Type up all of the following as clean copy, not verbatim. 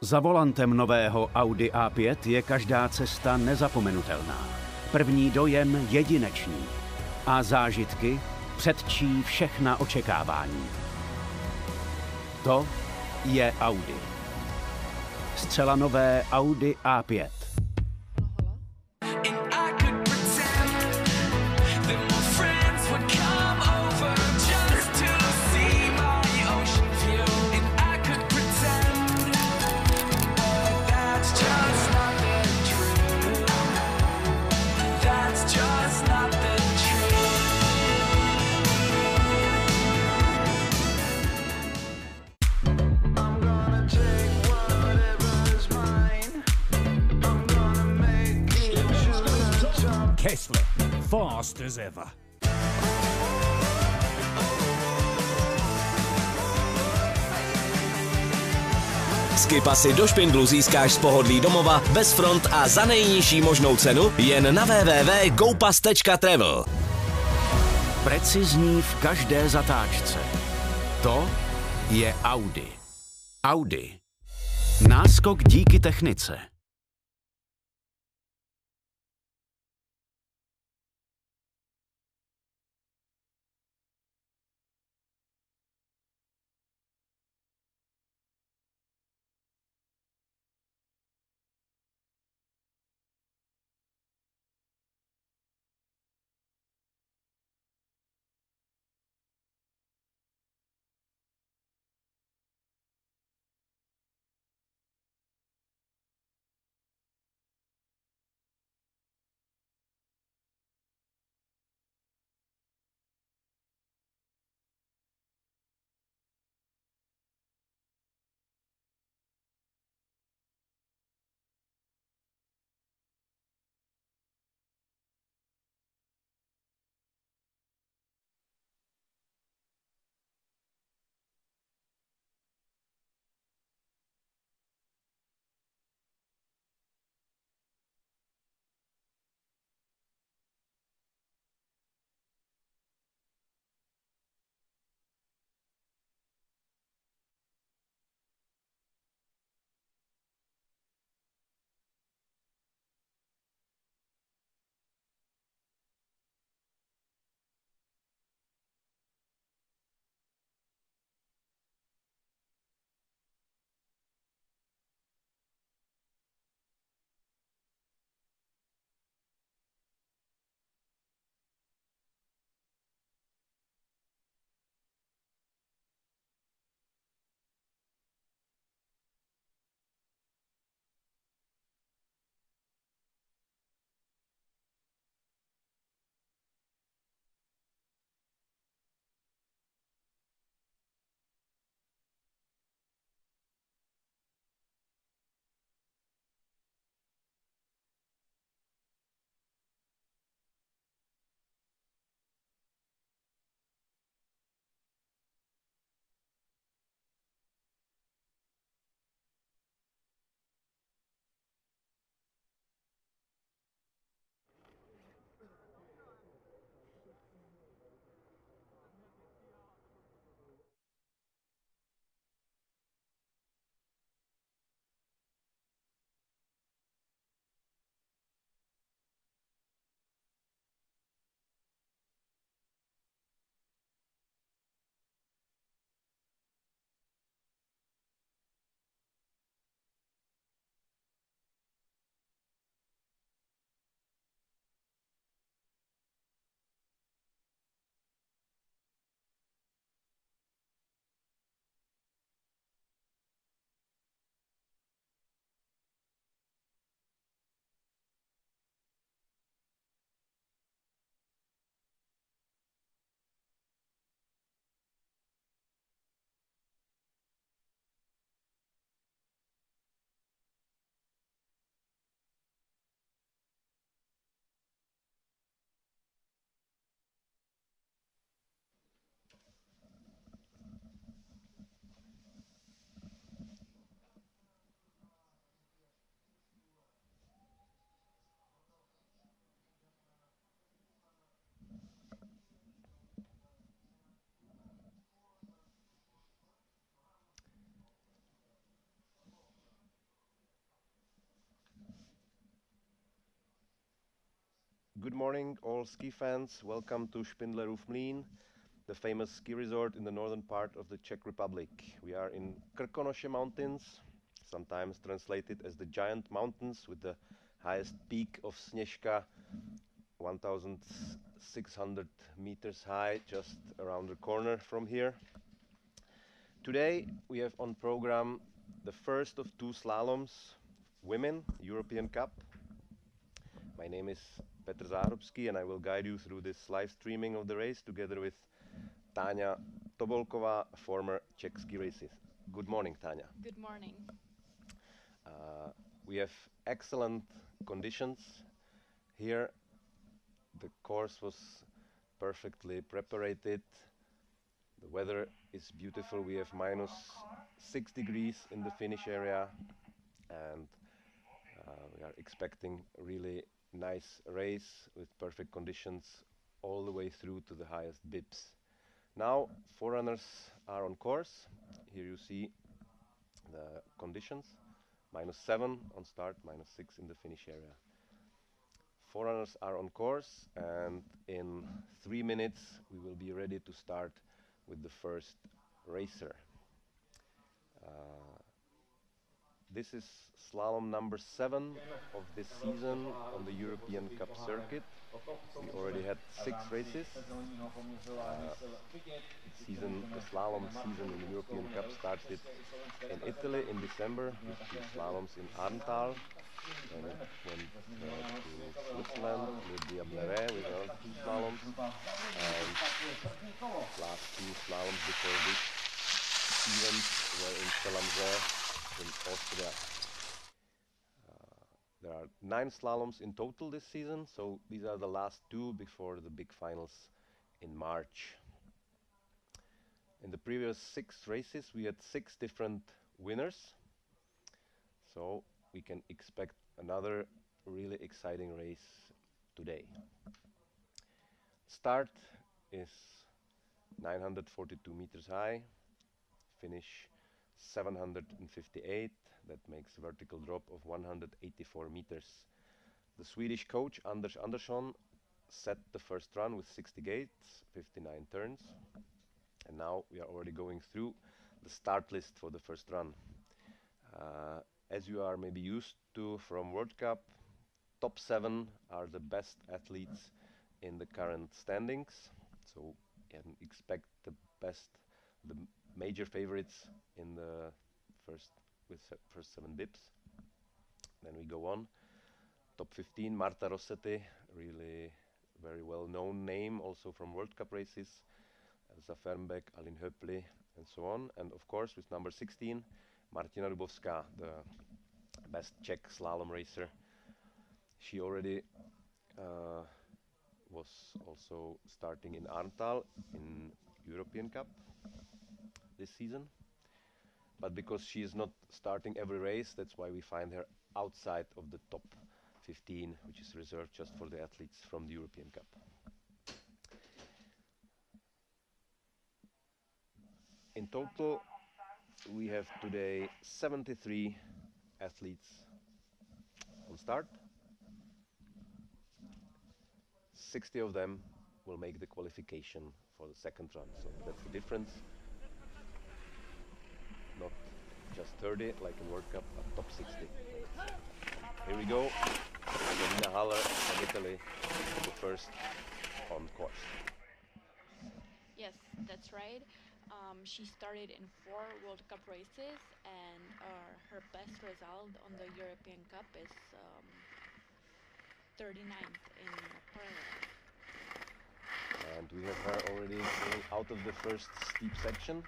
Za volantem nového Audi A5 je každá cesta nezapomenutelná. První dojem jedinečný. A zážitky předčí všechna očekávání. To je Audi. Zcela nové Audi A5. Kessler, fast as ever. Skipasy do špindlu získáš z pohodlí domova, bez front a za nejnižší možnou cenu jen na www.gopass.travel. Precizní v každé zatáčce. To je Audi. Audi. Náskok díky technice. Good morning, all ski fans. Welcome to Špindlerův Mlýn, the famous ski resort in the northern part of the Czech Republic. We are in Krkonoše Mountains, sometimes translated as the Giant Mountains, with the highest peak of Sněžka, 1,600 meters high, just around the corner from here. Today we have on program the first of two slaloms, Women European Cup. My name is Petr Záhrobský and I will guide you through this live streaming of the race together with Táňa Tobolková, former Czech ski racer. Good morning, Táňa. Good morning. We have excellent conditions here. The course was perfectly prepared. The weather is beautiful. We have -6 degrees in the finish area, and we are expecting a really nice race with perfect conditions all the way through to the highest bibs. Now forerunners are on course. Here you see the conditions. -7 on start, -6 in the finish area. Forerunners are on course, and in 3 minutes we will be ready to start with the first racer. This is slalom number 7 of this season on the European Cup circuit. We already had 6 races. The slalom season in the European Cup started in Italy in December with 2 slaloms in Arntal. Then it went to Switzerland with Diablerets with another 2 slaloms, and last 2 slaloms before this event were in Selamzé in Austria. There are 9 slaloms in total this season, so these are the last 2 before the big finals in March. In the previous 6 races we had 6 different winners, so we can expect another really exciting race today. Start is 942 meters high, finish 758, that makes a vertical drop of 184 meters. The Swedish coach Anders Andersson set the first run with 60 gates, 59 turns, and now we are already going through the start list for the first run. As you are maybe used to from World Cup, top 7 are the best athletes in the current standings, so you can expect the major favorites in the first 7 bibs. Then we go on. Top 15, Marta Rossetti, really very well-known name also from World Cup races, Elsa Fernbeck, Aline Höppli, and so on. And of course with number 16, Martina Dubovská, the best Czech slalom racer. She already was also starting in Arntal in European Cup this season. But because she is not starting every race, that's why we find her outside of the top 15, which is reserved just for the athletes from the European Cup. In total, we have today 73 athletes on start. 60 of them will make the qualification for the second run, so that's the difference. Not just 30 like in World Cup, but top 60. Here we go. Janina Haller from Italy, the first on course. Yes, that's right. She started in 4 World Cup races, and her best result on the European Cup is 39th in parallel. And we have her already out of the first steep section.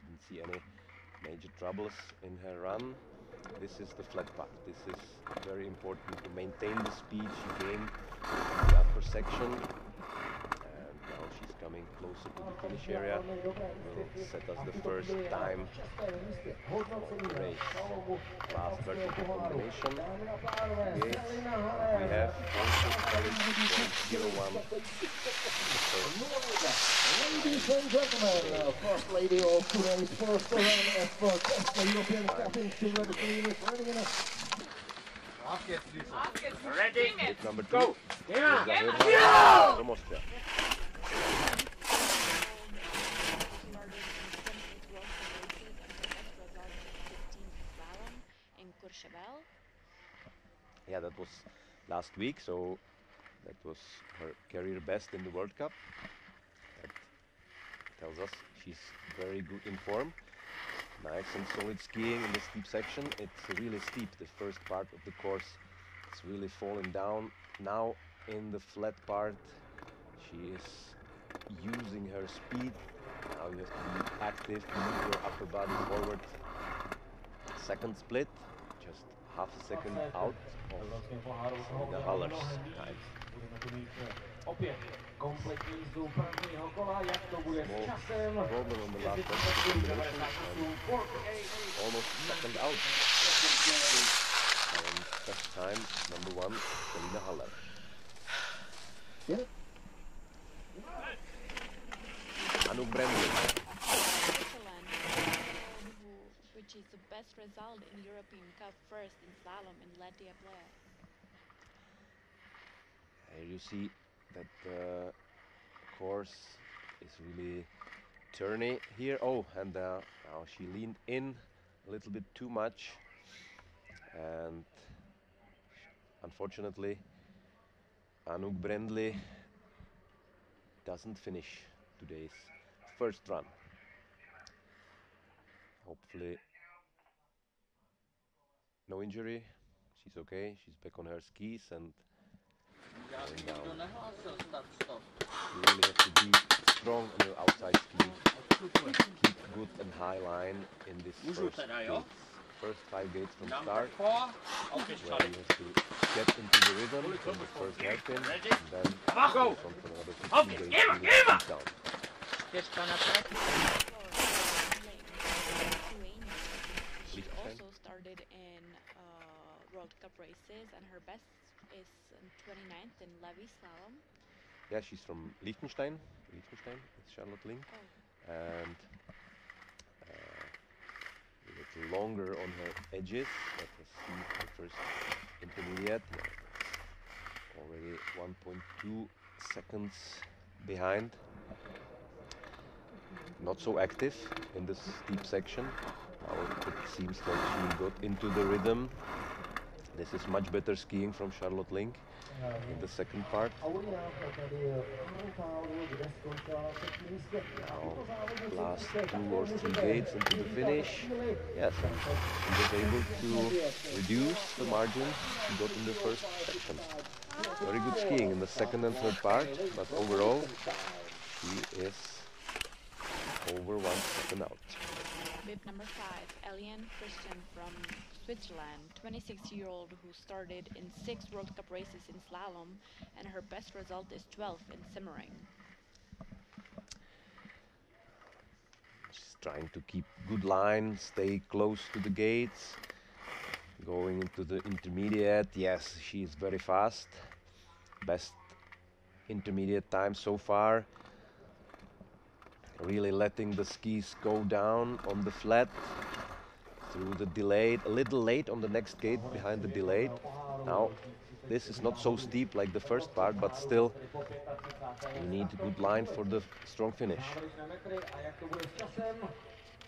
Didn't see any major troubles in her run. This is the flat part. This is very important to maintain the speed she gained in the upper section. And now she's coming closer to the finish area. Will set us the first time of the race. Last vertical combination. Gates. We have 1.01. Ladies and gentlemen, first lady of today's first run effort of the European Cup in Ski running in a Ready? Bit number 2. Go. From Austria. Yeah, that was last week, so that was her career best in the World Cup. That tells us she's very good in form. Nice and solid skiing in the steep section. It's really steep, the first part of the course. It's really falling down. Now in the flat part, she is using her speed. Now you have to be active, move your upper body forward. Second split, just half a second out of the Haller's time. Small problem on the last almost second out. And best time, number 1, Selina Haller. Anouk Brendley. Which is the best result in European Cup first in slalom in Latvia player. Here you see that the course is really turny here. Oh, and now she leaned in a little bit too much, and unfortunately Anouk Brendley doesn't finish today's first run. Hopefully no injury, she's okay, she's back on her skis and going down. You really have to be strong on your outside ski, keep good and high line in this first 5 gates from start, where you have to get into the rhythm from the first hairpin, and then from another 15 gates to the down. She also started in World Cup races, and her best is 29th in Levy slalom. Yeah, she's from Liechtenstein. Liechtenstein, it's Charlotte Link. Oh. And a little longer on her edges. Let us see her first intermediate. Yeah, already 1.2 seconds behind. Not so active in this steep section. Now it seems like she got into the rhythm. This is much better skiing from Charlotte Link in the second part. Now, last 2 or 3 gates into the finish. Yes, and she was able to reduce the margin she got in the first section. Very good skiing in the second and third part, but overall, she is over 1 second out. Bib number 5, Eliane Christian from Switzerland, 26-year-old who started in 6 World Cup races in slalom, and her best result is 12th in simmering. She's trying to keep good line, stay close to the gates, going into the intermediate. Yes, she is very fast. Best intermediate time so far. Really letting the skis go down on the flat through the delayed, a little late on the next gate behind the delayed. Now this is not so steep like the first part, but still you need a good line for the strong finish.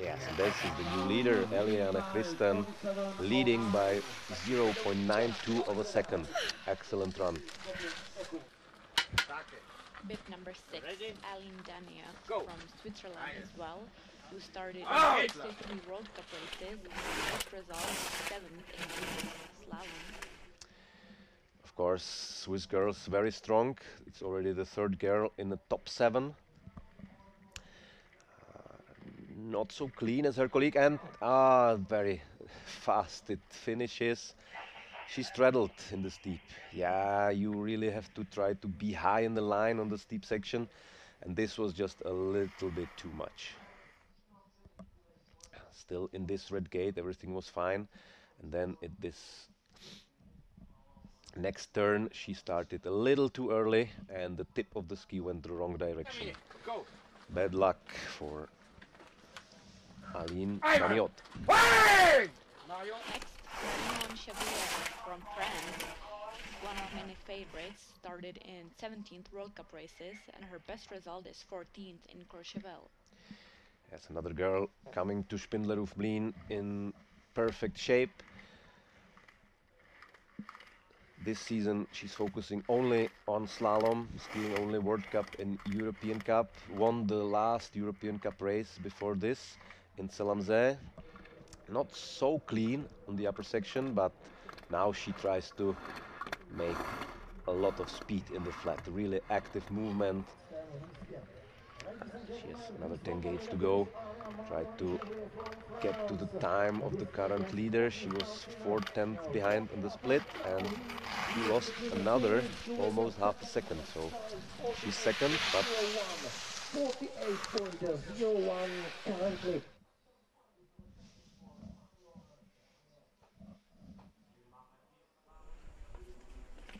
Yes, and this is the new leader, Eliane Christian, leading by 0.92 of a second. Excellent run. Bib number 6, Aline Dania from Switzerland as well, who started in 53 World Cup races, and her best result 7th in slalom. Of course, Swiss girls very strong. It's already the 3rd girl in the top 7. Not so clean as her colleague, and very fast it finishes. She straddled in the steep. Yeah, you really have to try to be high in the line on the steep section, and this was just a little bit too much. Still in this red gate everything was fine, and then at this next turn she started a little too early and the tip of the ski went the wrong direction. Bad luck for Aline Daniot. Next, Marion Chevalier from France, one of many favorites, started in 17th World Cup races, and her best result is 14th in Courchevel. That's another girl coming to Spindlerhof Mlien in perfect shape. This season she's focusing only on slalom, skiing only World Cup and European Cup. Won the last European Cup race before this in Selamzeh. Not so clean on the upper section, but now she tries to make a lot of speed in the flat, really active movement. She has another 10 gates to go. Tried to get to the time of the current leader. She was 4/10 behind in the split, and she lost another almost half a second. So she's second, but 48.01 currently.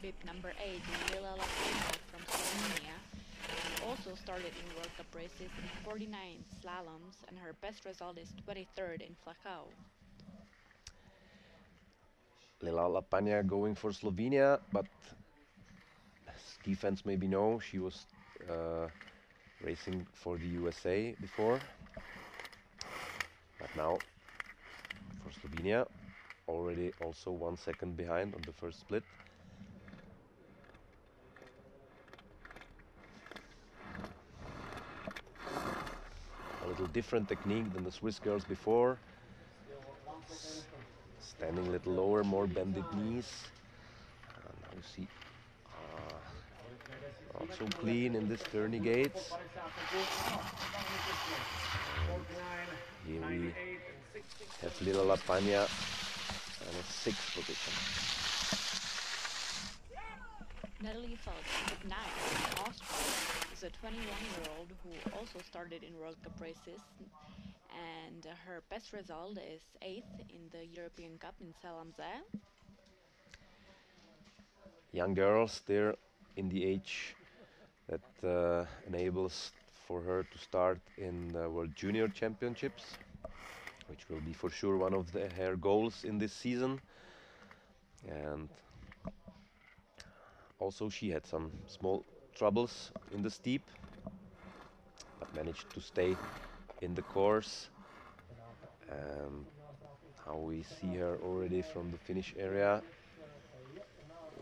Bib number 8, Lila Lapena from Slovenia, also started in World Cup races in 49 slaloms, and her best result is 23rd in Flachau. Lila Lapania going for Slovenia, but ski fans maybe know she was racing for the USA before. But now for Slovenia, already also 1 second behind on the first split. A little different technique than the Swiss girls before. Standing a little lower, more bended knees. And now you see not so clean in this tourney gates. Here we have Lila Lapania in a 6th position. Natalie Phelps, with 9, from Austria, is a 21-year-old who also started in World Cup races, and her best result is 8th in the European Cup in Selamzeh. Young girls, they're in the age that enables for her to start in the World Junior Championships, which will be for sure one of her goals in this season. And also she had some small troubles in the steep, but managed to stay in the course. And how we see her already from the finish area.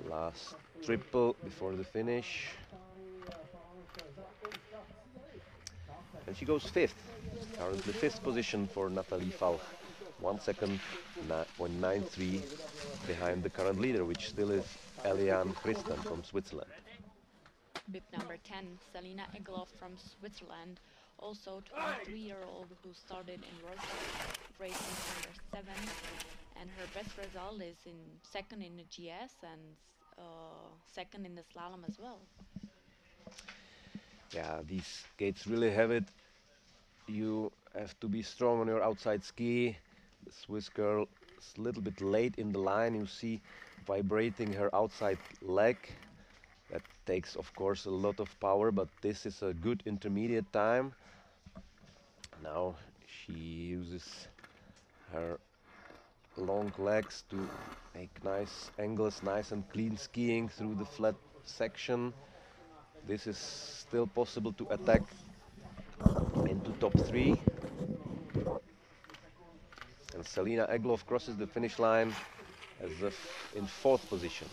Last triple before the finish. And she goes 5th, currently 5th position for Nathalie Falch. 1 second, 0.93 behind the current leader, which still is Eliane Christen from Switzerland. Bib number 10, Selina Egloff from Switzerland, also 23-year-old who started in World Cup racing under 7, and her best result is in 2nd in the GS and 2nd in the slalom as well. Yeah, these gates really have it. You have to be strong on your outside ski. The Swiss girl is a little bit late in the line. You see vibrating her outside leg. That takes, of course, a lot of power, but this is a good intermediate time. Now she uses her long legs to make nice angles, nice and clean skiing through the flat section. This is still possible to attack into top 3. And Selina Egloff crosses the finish line as in 4th position.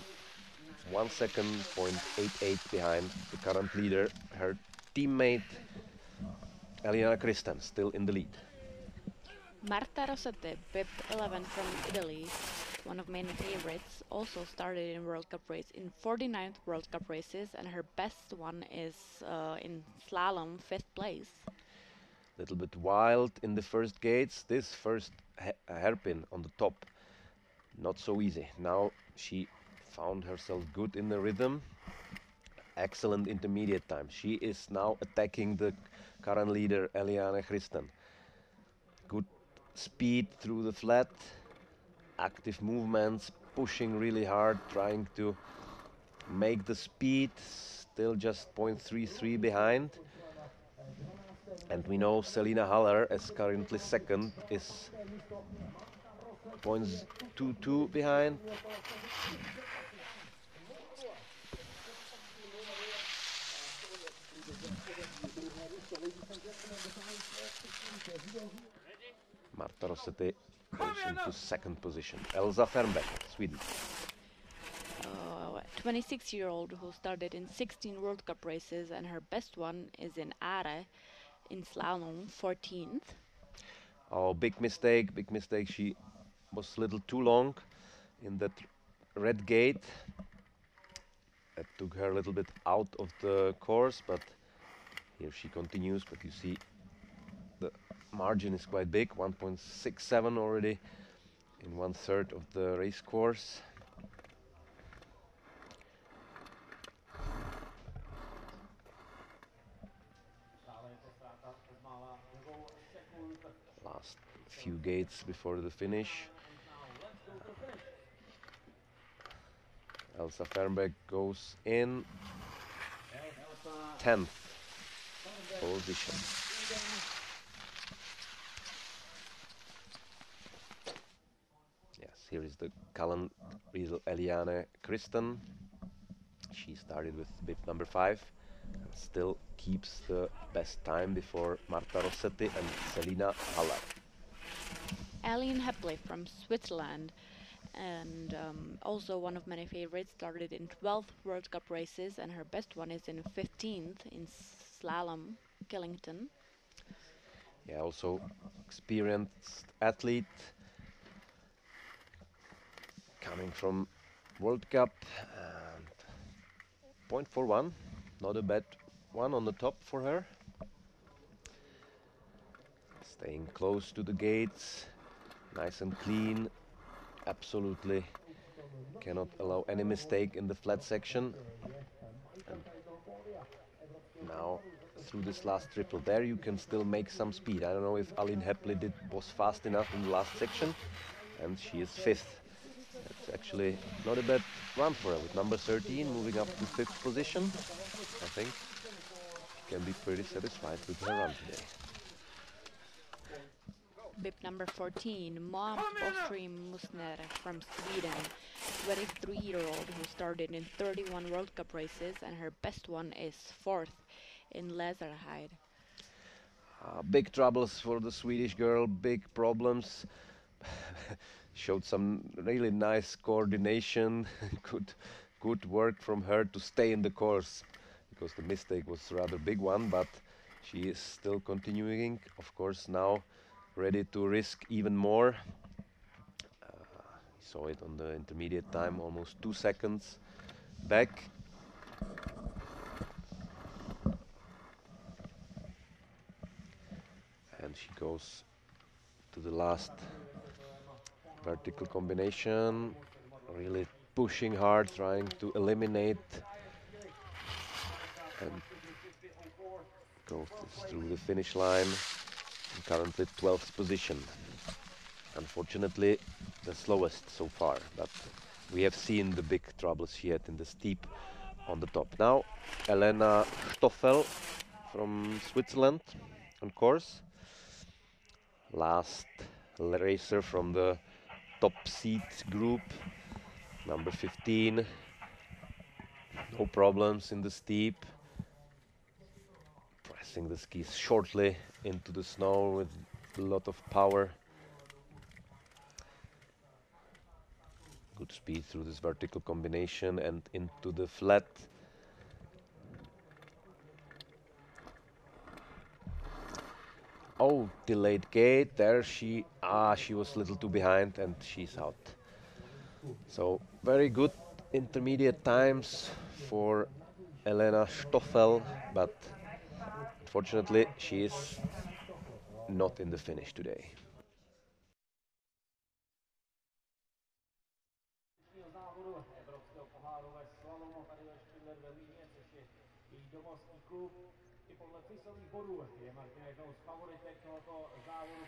1 second, 0.88 behind the current leader, her teammate Eliane Christen, still in the lead. Marta Rossetti, Bib 11 from Italy, one of many favorites, also started in World Cup race in 49th World Cup races, and her best one is in slalom, 5th place. Little bit wild in the first gates. This first hairpin on the top, not so easy. Now she found herself good in the rhythm. Excellent intermediate time. She is now attacking the current leader, Eliane Christen. Good speed through the flat, active movements, pushing really hard, trying to make the speed, still just 0.33 behind. And we know Selina Haller, as currently 2nd, is 1.22 behind. Marta Rossetti goes into second position. Elsa Fernbeck, Sweden. 26-year-old who started in 16 World Cup races, and her best one is in Are in slalom, 14th. Oh, big mistake. She was a little too long in that red gate. That took her a little bit out of the course, but here she continues. But you see the margin is quite big, 1.67 already in 1/3 of the race course. Last few gates before the finish. Elsa Fernbeck goes in 10th position. Yes, here is the Callan Riedel Eliane Christen. She started with bib number 5 and still keeps the best time before Marta Rossetti and Selina Haller. Aline Hepley from Switzerland, and also one of many favorites, started in 12 World Cup races, and her best one is in 15th in slalom, Killington. Yeah, also experienced athlete, coming from World Cup, and 0.41, not a bad one on the top for her. Staying close to the gates, nice and clean, absolutely cannot allow any mistake in the flat section. And now through this last triple there you can still make some speed. I don't know if Aline Hepley was fast enough in the last section, and she is 5th. It's actually not a bad run for her, with number 13 moving up to 5th position. I think she can be pretty satisfied with her run today. Bib number 14, Moa Bostrom Musner from Sweden, 23-year-old who started in 31 World Cup races, and her best one is 4th in Laserheide. Big troubles for the Swedish girl, big problems. Showed some really nice coordination, good work from her to stay in the course, because the mistake was a rather big one, but she is still continuing, of course, now ready to risk even more. Saw it on the intermediate time, almost 2 seconds back. And she goes to the last vertical combination, really pushing hard, trying to eliminate and go through the finish line. And currently 12th position. Unfortunately, the slowest so far, but we have seen the big troubles she had in the steep on the top. Now, Elena Stoffel from Switzerland on course. Last racer from the top seat group, number 15. No problems in the steep. Pressing the skis shortly into the snow with a lot of power. Good speed through this vertical combination and into the flat. Oh, delayed gate. There she was a little too behind and she's out. So very good intermediate times for Elena Stoffel, but unfortunately she is not in the finish today. I podle FISových bodů je Martin jednou z favoritek tohoto závodu.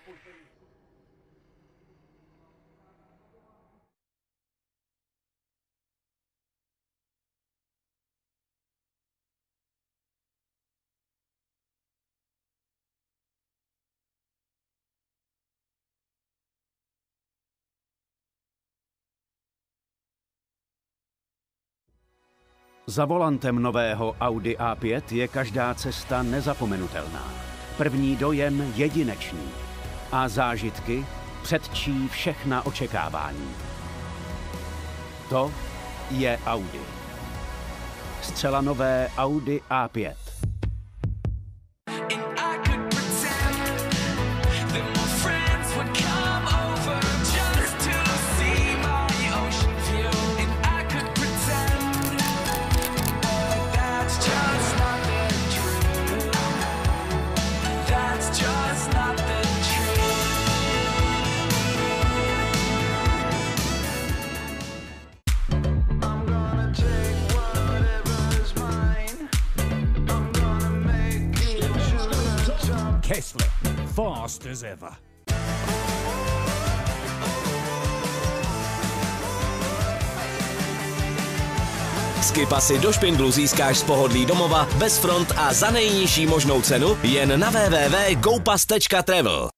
Za volantem nového Audi A5 je každá cesta nezapomenutelná. První dojem jedinečný. A zážitky předčí všechna očekávání. To je Audi. Zcela nové Audi A5. Kessler, fast as ever. Skipasy do Špindlu získáš z pohodlí domova, bez front a za nejnižší možnou cenu jen na www.gopass.travel.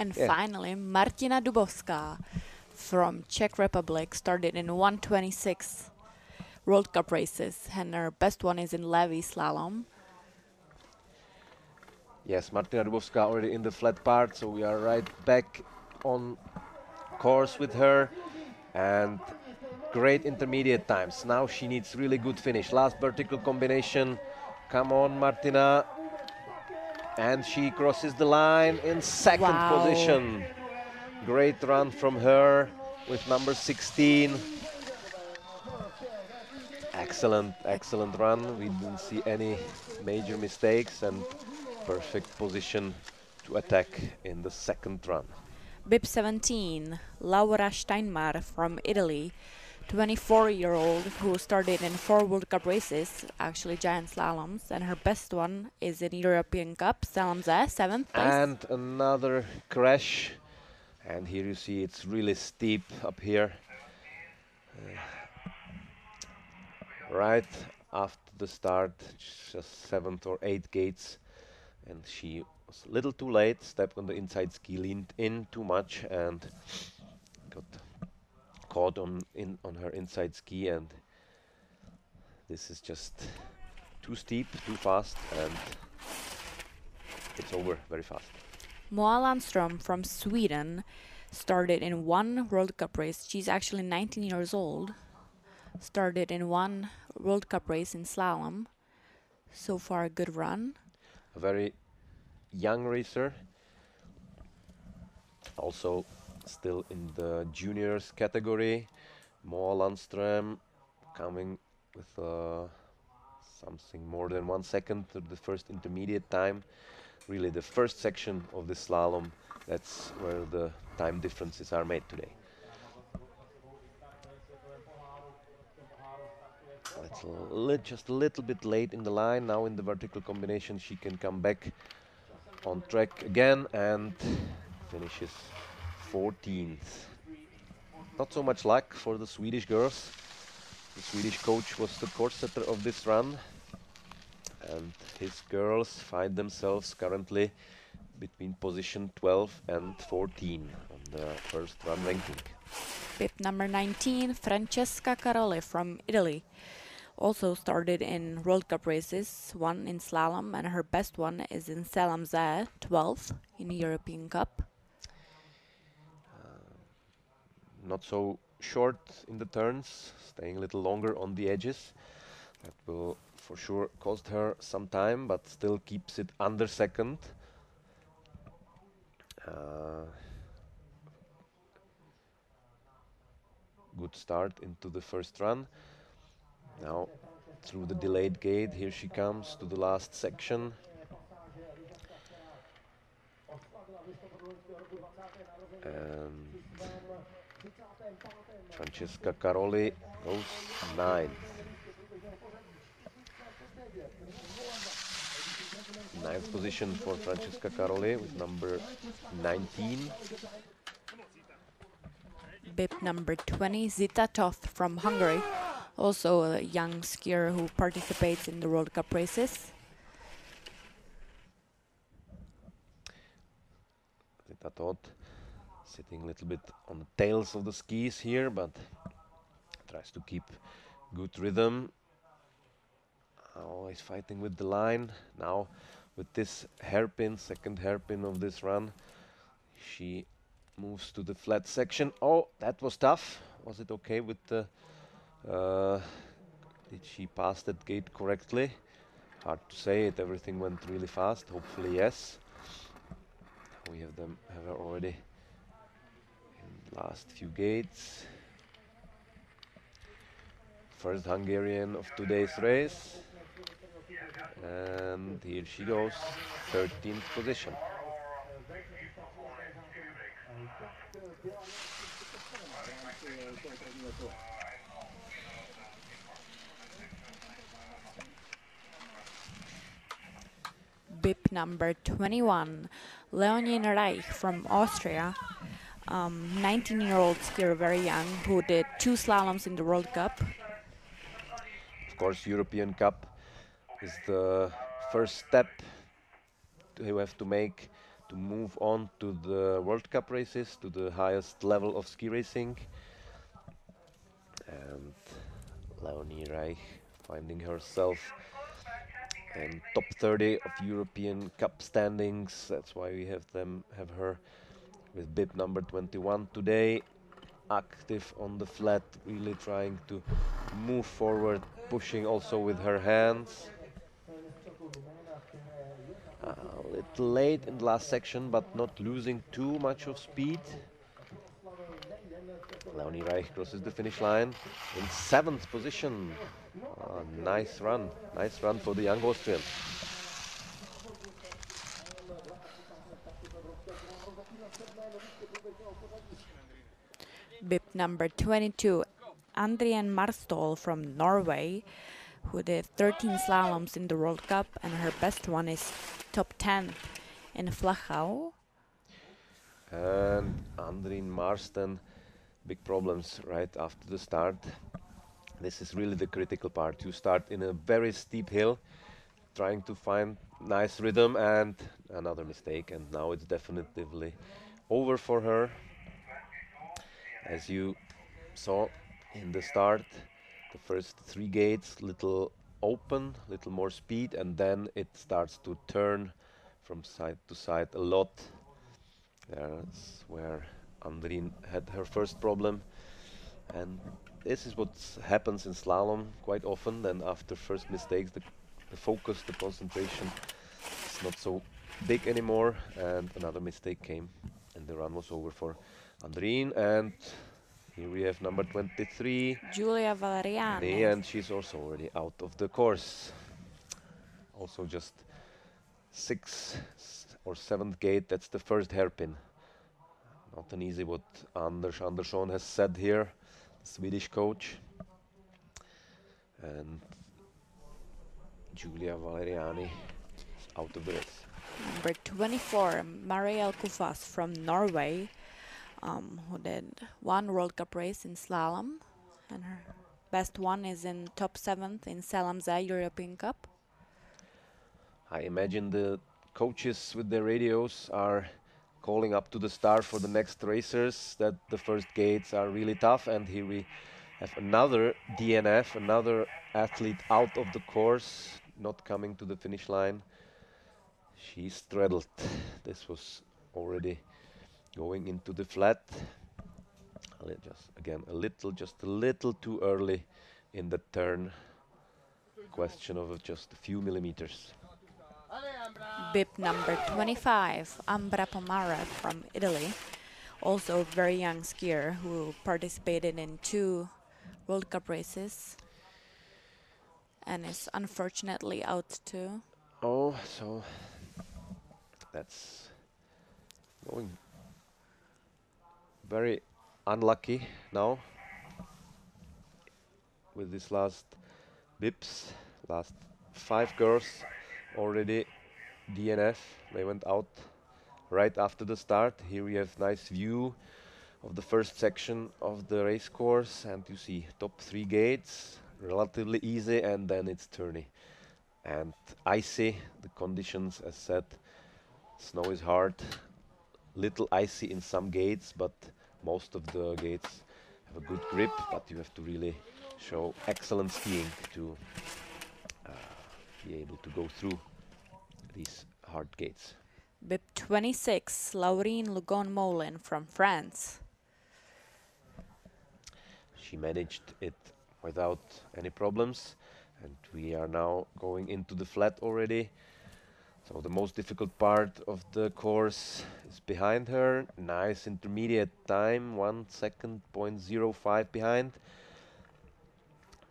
And finally, Martina Dubovská from Czech Republic started in 1:26 World Cup races, and her best one is in Levy slalom. Yes, Martina Dubovská already in the flat part, so we are right back on course with her, and great intermediate times. Now she needs really good finish. Last vertical combination. Come on, Martina. And she crosses the line in second position. Great run from her with number 16. Excellent, excellent run. We didn't see any major mistakes and perfect position to attack in the second run. Bib 17, Laura Steinmar from Italy, 24-year-old who started in 4 World Cup races, actually giant slaloms, and her best one is in European Cup, Slalom Z, 7th place. And another crash. And here you see it's really steep up here. Right after the start, just 7th or 8th gates. And she was a little too late, stepped on the inside ski, leaned in too much and got caught on her inside ski, and this is just too steep, too fast, and it's over very fast. Moa Landström from Sweden started in 1 World Cup race. She's actually 19 years old. Started in 1 World Cup race in slalom. So far a good run. A very young racer. Also still in the juniors category. Moa Landström coming with something more than 1 second to the first intermediate time. Really the first section of the slalom, that's where the time differences are made today. That's just a little bit late in the line. Now in the vertical combination she can come back on track again and finishes 14th. Not so much luck for the Swedish girls. The Swedish coach was the course setter of this run, and his girls find themselves currently between position 12 and 14 on the first run ranking. Bib number 19, Francesca Caroli from Italy. Also started in World Cup races, 1 in slalom, and her best one is in Slalom Z, 12th in European Cup. Not so short in the turns, staying a little longer on the edges. That will for sure cost her some time, but still keeps it under second. Good start into the first run. Now through the delayed gate, here she comes to the last section. And Francesca Caroli goes 9th. 9th position for Francesca Caroli with number 19. Bib number 20, Zita Toth from Hungary, also a young skier who participates in the World Cup races. Zita Toth sitting a little bit on the tails of the skis here, but tries to keep good rhythm. Always fighting with the line. Now with this hairpin, second hairpin of this run, she moves to the flat section. Oh, that was tough. Was it okay with the... did she pass that gate correctly? Hard to say it. Everything went really fast. Hopefully, yes. We have her already in the last few gates. First Hungarian of today's race. And here she goes, 13th position. Bib number 21, Leonie Reich from Austria, 19-year-old skier, very young, who did 2 slaloms in the World Cup. Of course, European Cup is the first step you have to make to move on to the World Cup races, to the highest level of ski racing. And Leonie Reich finding herself in top 30 of European Cup standings. That's why we have her with bib number 21 today. Active on the flat, really trying to move forward, pushing also with her hands. A little late in the last section, but not losing too much of speed. Leonie Reich crosses the finish line in 7th position. Nice run for the young Austrian. Bib number 22, Andrien Marstol from Norway, who did 13 slaloms in the World Cup, and her best one is top 10 in Flachau. And Andrien Marsten, big problems right after the start. This is really the critical part. You start in a very steep hill, trying to find nice rhythm, and another mistake, and now it's definitively over for her. As you saw in the start, the first 3 gates, little open, little more speed, and then it starts to turn from side to side a lot. That's where Andrien had her first problem. And this is what happens in slalom quite often. Then after first mistakes, the focus, the concentration is not so big anymore, and another mistake came, and the run was over for Andrien. And here we have number 23, Giulia Valeriani. and she's also already out of the course. Also just 6th or 7th gate, that's the first hairpin. Not an easy what Anders Andersson has said here, Swedish coach. And Giulia Valeriani is out of the race. Number 24, Marielle Kufas from Norway, who did 1 World Cup race in slalom, and her best one is in top 7th in Selamza European Cup. I imagine the coaches with their radios are calling up to the start for the next racers that the first gates are really tough, and here we have another DNF, another athlete out of the course, not coming to the finish line. She straddled. This was already going into the flat. Just a little too early in the turn. Question of just a few millimeters. Bib number 25, Ambra Pomara from Italy, also a very young skier who participated in 2 World Cup races and is unfortunately out too. Oh, so that's going very unlucky now with this last bips. Last 5 girls already DNF. They went out right after the start. Here we have nice view of the first section of the race course, and you see top 3 gates, relatively easy, and then it's turny and icy. The conditions, as said, snow is hard, little icy in some gates, but most of the gates have a good grip, but you have to really show excellent skiing to be able to go through these hard gates. BIP 26, Laurine Lugon-Moulin from France. She managed it without any problems, and we are now going into the flat already. So the most difficult part of the course is behind her. Nice intermediate time, 1 second, 0.05 behind.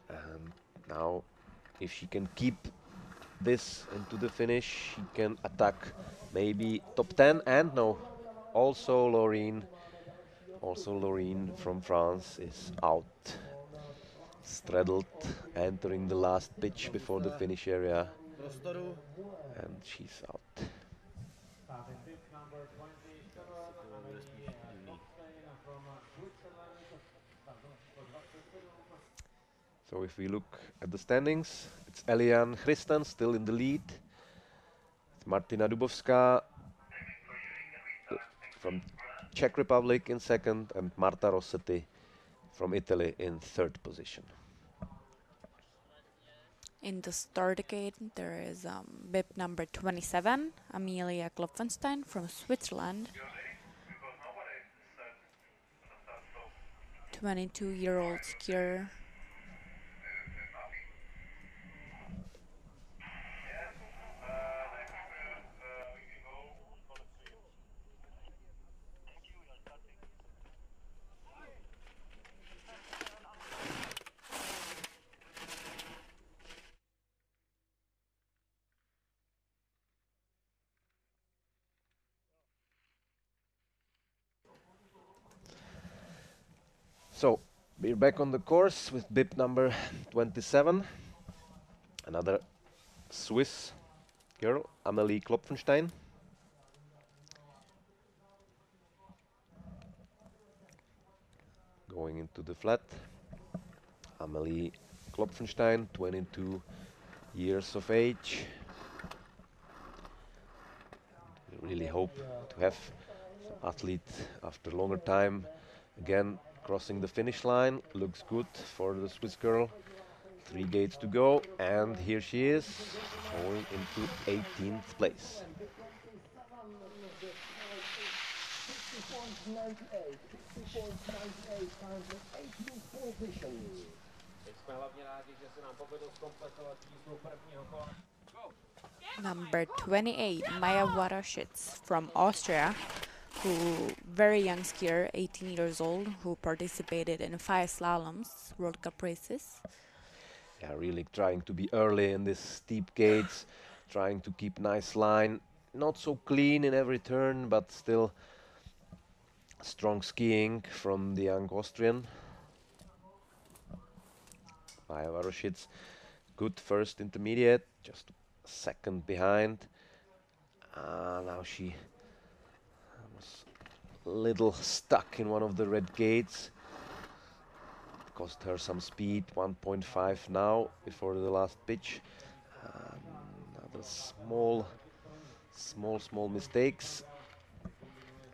And now if she can keep this into the finish, she can attack maybe top 10. And no, also Laurine from France is out. Straddled, entering the last pitch before the finish area, and she's out. Starting bib number 27, Amelie Klopfenstein from Switzerland. So if we look at the standings, it's Eliane Christen still in the lead. It's Martina Dubovská from Czech Republic in second, and Marta Rossetti from Italy in third position. In the start gate, there is bib number 27, Amelia Klopfenstein from Switzerland. 22-year-old skier. So we're back on the course with bib number 27. Another Swiss girl, Amelie Klopfenstein. Going into the flat. Amelie Klopfenstein, 22 years of age. We really hope to have some athlete after a longer time again crossing the finish line. Looks good for the Swiss girl. 3 gates to go, and here she is, going into 18th place. Number 28, Maja Waroschitz from Austria, who very young skier, 18 years old, who participated in 5 slaloms, World Cup races. Yeah, really trying to be early in these steep gates, trying to keep nice line, not so clean in every turn, but still strong skiing from the young Austrian. Maja Waroschitz, good first intermediate, just second behind. Now she was a little stuck in one of the red gates. Cost her some speed, 1.5 now before the last pitch. Other small mistakes.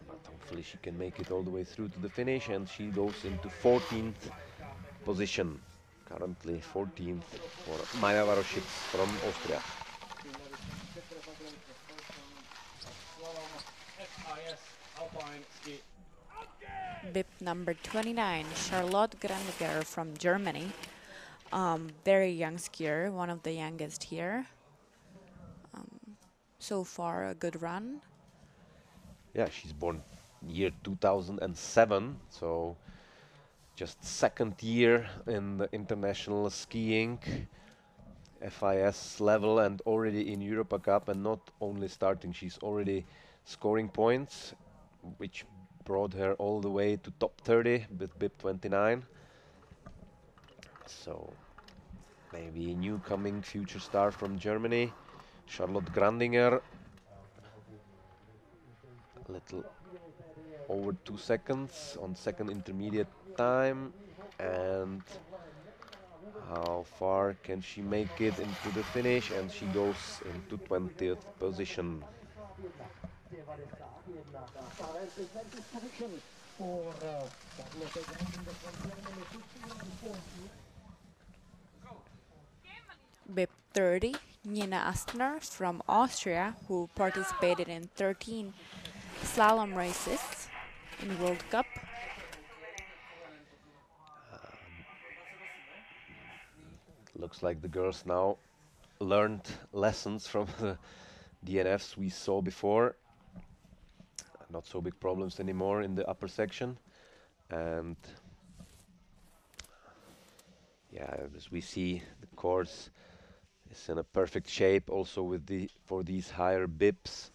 But hopefully she can make it all the way through to the finish, and she goes into 14th position. Currently 14th for Maja Waroschitz from Austria. Bib number 29, Charlotte Grandiger from Germany. Very young skier, one of the youngest here. So far, a good run. Yeah, she's born year 2007, so just second year in the international skiing, FIS level, and already in Europa Cup, and not only starting, she's already scoring points, which brought her all the way to top 30 with bib 29. So maybe a new coming future star from Germany, Charlotte Grandinger. A little over 2 seconds on second intermediate time. And how far can she make it into the finish? And she goes into 20th position. Bib 30, Nina Astner from Austria, who participated in 13 slalom races in World Cup. Looks like the girls now learned lessons from the DNFs we saw before. Not so big problems anymore in the upper section. And yeah, as we see, the course is in a perfect shape also with for these higher bibs.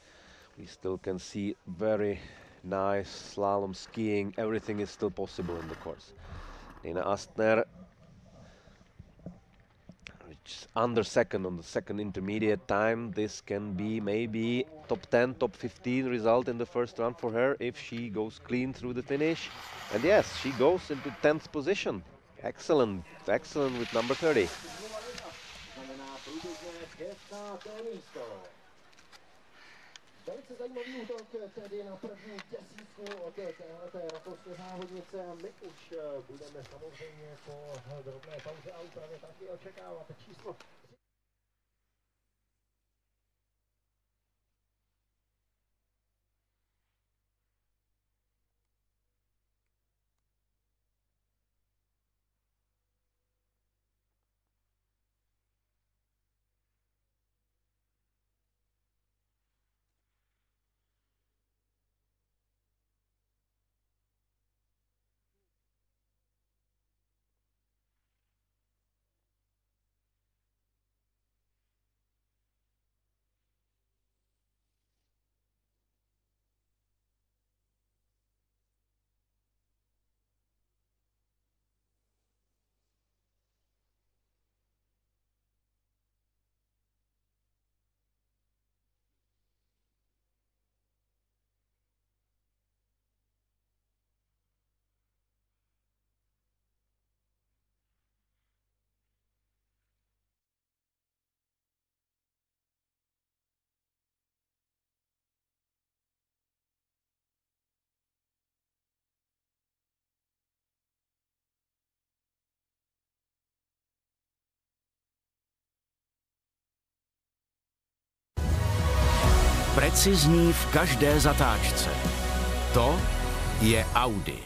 We still can see very nice slalom skiing. Everything is still possible in the course. Nina Astner, which is under second on the second intermediate time. This can be maybe top 10, top 15 result in the first run for her if she goes clean through the finish. And yes, she goes into 10th position. Excellent, excellent with number 30. Velice zajímavý útok tedy na první desítku od téhleté rakouské závodnice. My už budeme samozřejmě po drobné pauze a úpravě taky očekávat číslo. Precizní v každé zatáčce. To je Audi.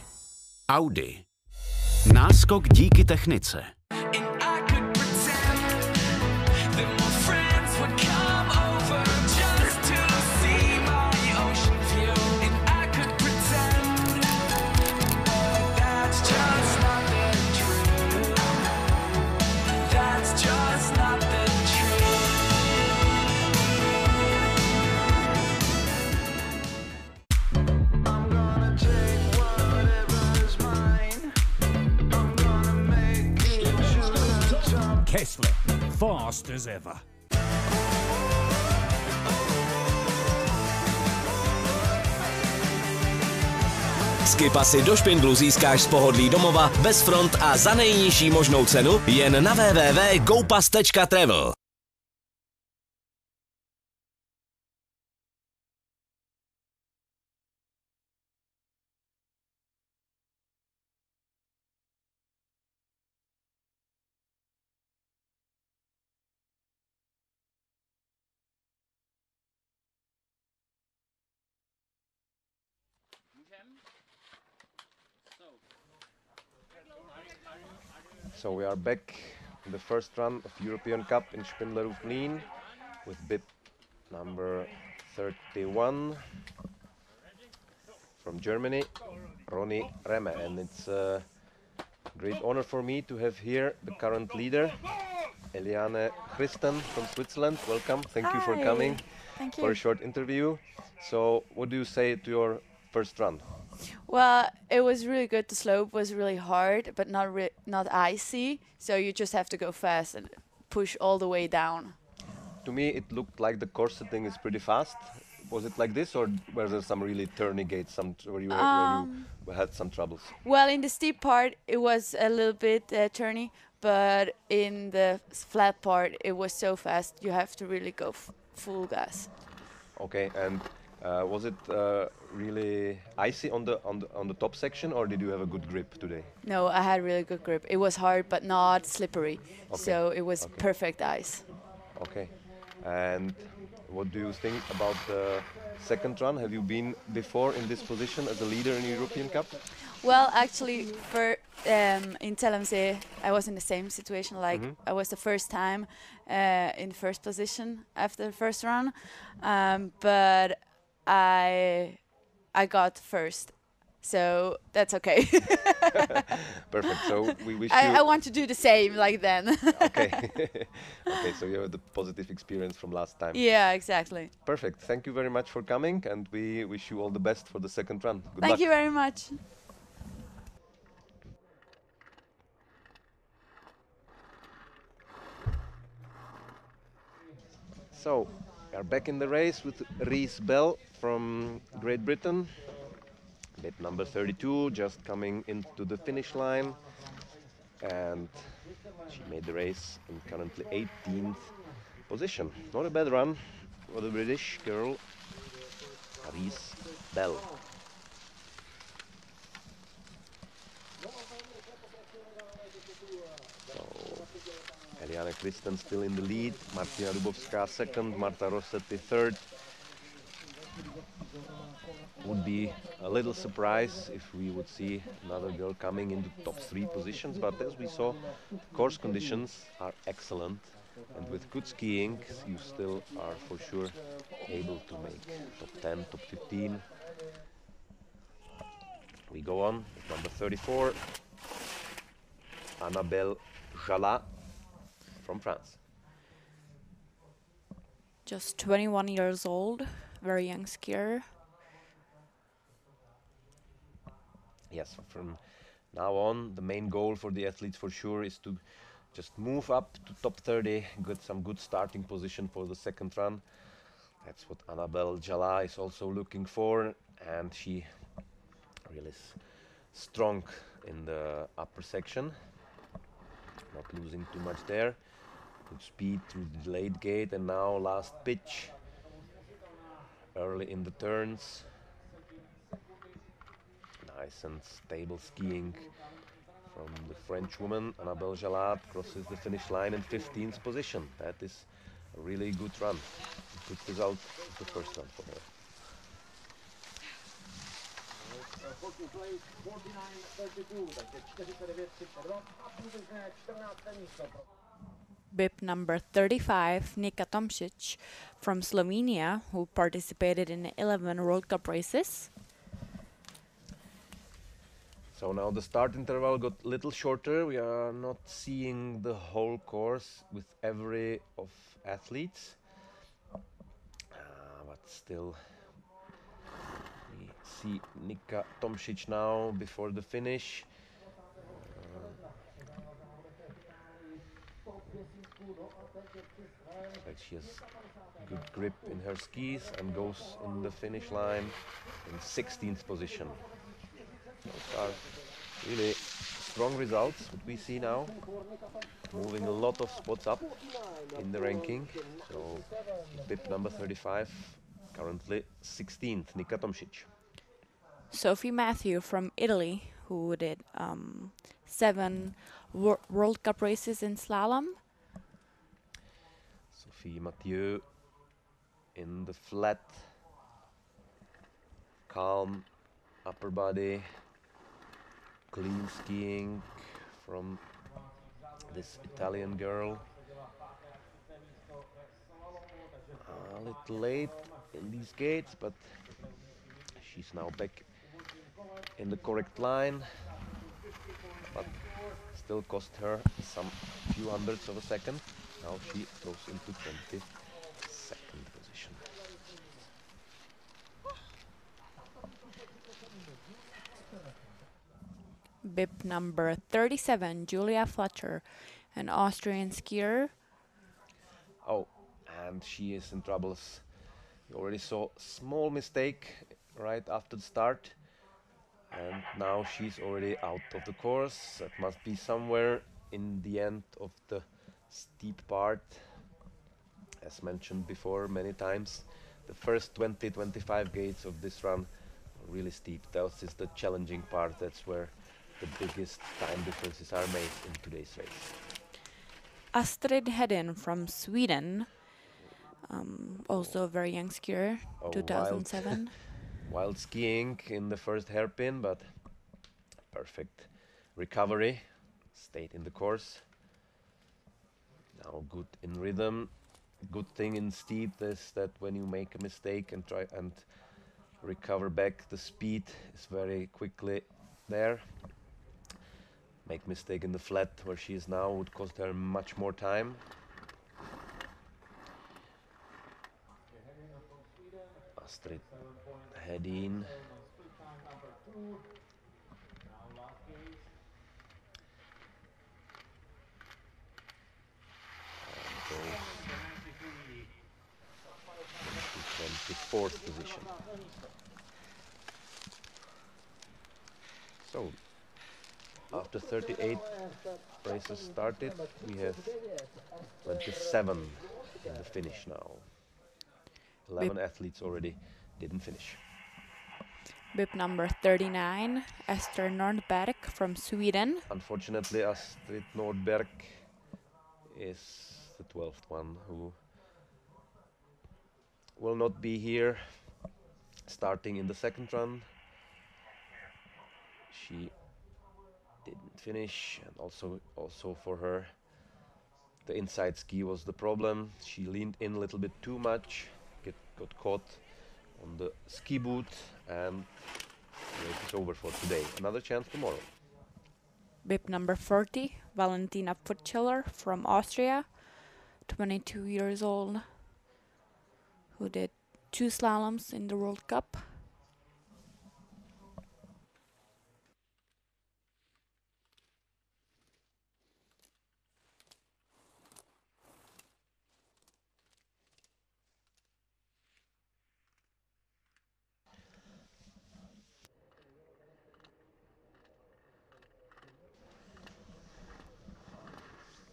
Audi. Náskok díky technice. Kessler, fast as ever. Skipasy do špindlu získáš z pohodlí domova, bez front a za nejnižší možnou cenu jen na www.gopass.travel. So we are back in the first run of European Cup in Spindlerhof-Mlien with bib number 31 from Germany, Ronny Remme. And it's a great honor for me to have here the current leader, Eliane Christen from Switzerland. Welcome, thank you for coming Thank you. for a short interview. So what do you say to your first run? Well, it was really good. The slope was really hard, but not icy. So you just have to go fast and push all the way down. To me, it looked like the course setting is pretty fast. Was it like this, or were there some really turny gates, where you had some troubles? Well, in the steep part, it was a little bit turny, but in the flat part, it was so fast. You have to really go full gas. Okay, and was it really icy on the top section, or did you have a good grip today? No, I had really good grip. It was hard, but not slippery. Okay. So it was perfect ice. Okay, and what do you think about the second run? Have you been before in this position as a leader in European Cup? Well, actually, in Tellemzee, I was in the same situation. Like I was the first time in first position after the first run, but I got first, so that's okay. Perfect. So we wish I want to do the same like then. Okay. Okay. So you have the positive experience from last time. Yeah, exactly. Perfect. Thank you very much for coming, and we wish you all the best for the second run. Good luck. Thank you very much. So, we are back in the race with Reese Bell from Great Britain. Bib number 32, just coming into the finish line. And she made the race in currently 18th position. Not a bad run for the British girl, Reese Bell. Eliane Kristen still in the lead, Martina Dubovská second, Marta Rossetti third. Would be a little surprise if we would see another girl coming into top 3 positions, but as we saw, course conditions are excellent, and with good skiing you still are for sure able to make top 10, top 15. We go on with number 34, Annabelle Jalat from France. Just 21 years old, very young skier. Yes, from now on, the main goal for the athletes for sure is to just move up to top 30, get some good starting position for the second run. That's what Annabelle Jalat is also looking for, and she really is strong in the upper section, not losing too much there. Good speed through the delayed gate, and now last pitch, early in the turns. Nice and stable skiing from the French woman. Annabelle Jalat crosses the finish line in 15th position. That is a really good run. Good result of the first run for her. Fourth place 49.32, takže 49.32 a průběžné 14. místo. Bib number 35, Nika Tomšič from Slovenia, who participated in 11 World Cup races. So now the start interval got a little shorter. We are not seeing the whole course with every of athletes, but still we see Nika Tomšič now before the finish. Like she has good grip in her skis and goes in the finish line in 16th position. Those are really strong results, what we see now. Moving a lot of spots up in the ranking. So, Bib number 35, currently 16th, Nika Tomšič. Sophie Matthew from Italy, who did 7 World Cup races in slalom. Sophie Mathieu in the flat, calm upper body, clean skiing from this Italian girl. A little late in these gates, but she's now back in the correct line, but still cost her some few hundredths of a second. Now she goes into 22nd position. Bib number 37, Julia Fletcher, an Austrian skier. Oh, and she is in troubles. You already saw small mistake right after the start, and now she's already out of the course. That must be somewhere in the end of the steep part. As mentioned before many times, the first 20-25 gates of this run are really steep. That is the challenging part. That's where the biggest time differences are made in today's race. Astrid Hedin from Sweden, also a very young skier, 2007. Wild skiing in the first hairpin, but perfect recovery, stayed in the course. Now good in rhythm. Good thing in steep is that when you make a mistake and try and recover back, the speed is very quickly there. Make mistake in the flat where she is now would cost her much more time. Astrid Hedin. And 24th position. So, after 38 races started, we have 27 in the finish now. 11 athletes already didn't finish. Bib number 39, Esther Nordberg from Sweden. Unfortunately, Astrid Nordberg is the 12th one who will not be here starting in the second run. She didn't finish, and also for her the inside ski was the problem. She leaned in a little bit too much, got caught on the ski boot, and the race is over for today. Another chance tomorrow. Bib number 40, Valentina Futscheler from Austria, 22 years old, who did 2 slaloms in the World Cup.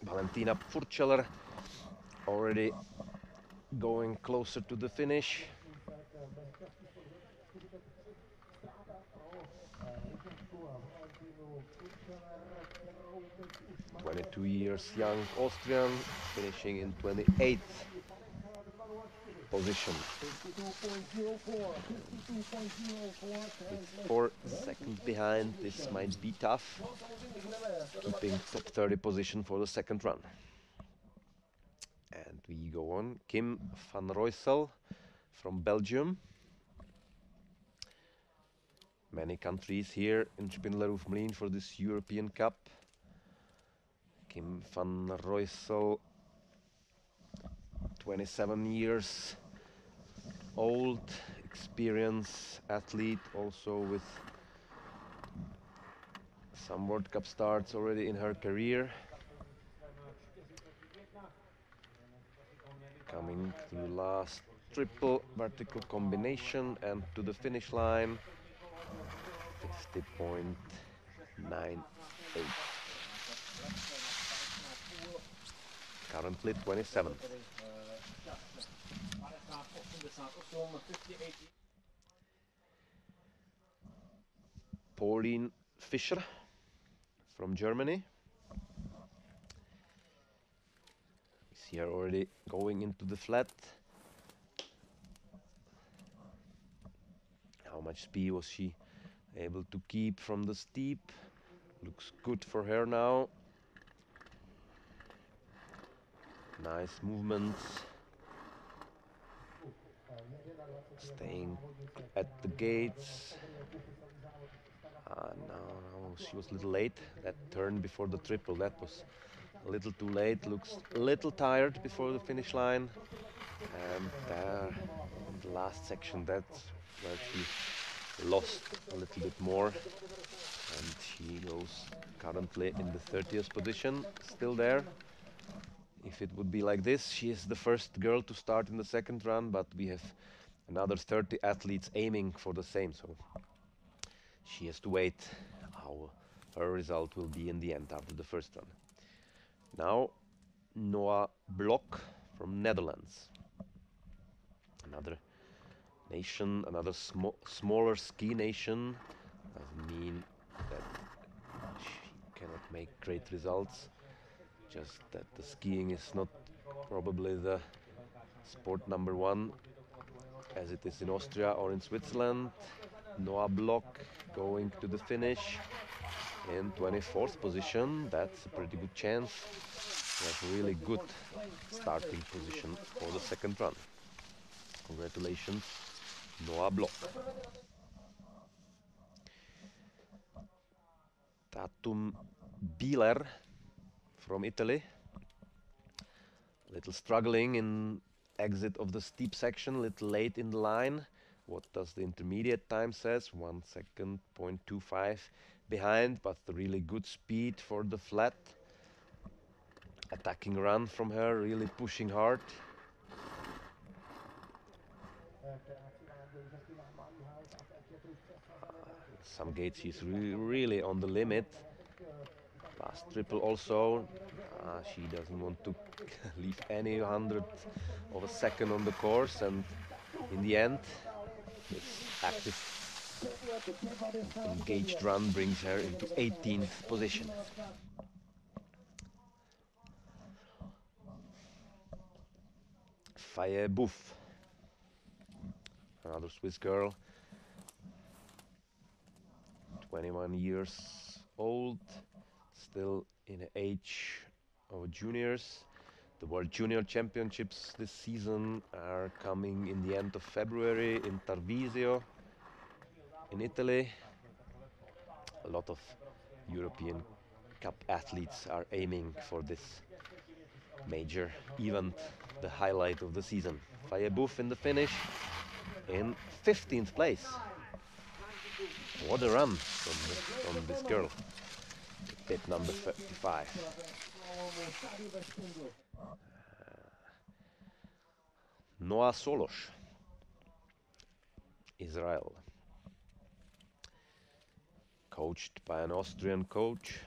Valentina Futscheler already going closer to the finish. "22 years young Austrian, finishing in 28th position. With 4 seconds behind, this might be tough, keeping top 30 position for the second run. And we go on. Kim van Rooysel from Belgium. Many countries here in Spindler-Hoefmelin for this European Cup. Kim van Rooysel, 27 years old, experienced athlete, also with some World Cup starts already in her career. Coming to the last triple vertical combination and to the finish line. 50.98. Currently 27th. Pauline Fischer from Germany. We see her already going into the flat. How much speed was she able to keep from the steep? Looks good for her now. Nice movements. Staying at the gates. No, she was a little late. That turn before the triple, that was a little too late. Looks a little tired before the finish line. And there, in the last section, that's where she lost a little bit more. And she goes currently in the 30th position, still there. If it would be like this, she is the first girl to start in the second run, but we have another 30 athletes aiming for the same, so she has to wait how her result will be in the end after the first run. Now Noah Blok from Netherlands. Another nation, another smaller ski nation. Doesn't mean that she cannot make great results, just that the skiing is not probably the sport number one as it is in Austria or in Switzerland. Noah Blok going to the finish in 24th position. That's a pretty good chance. That's a really good starting position for the second run. Congratulations, Noah Blok. Tatum Bieler from Italy. Little struggling in exit of the steep section, little late in the line. What does the intermediate time says? 1 second, 0.25 behind, but the really good speed for the flat. Attacking run from her, really pushing hard. Some gates she's really on the limit. Last triple also. She doesn't want to leave any 100th of a second on the course, and in the end this active engaged run brings her into 18th position. Faye Bouf, another Swiss girl, 21 years old, still in the age of juniors. The World Junior Championships this season are coming in the end of February in Tarvisio in Italy. A lot of European Cup athletes are aiming for this major event, the highlight of the season. Faye Bouf in the finish in 15th place. What a run from this girl. Pit number 55. Noah Solos, Israel. Coached by an Austrian coach.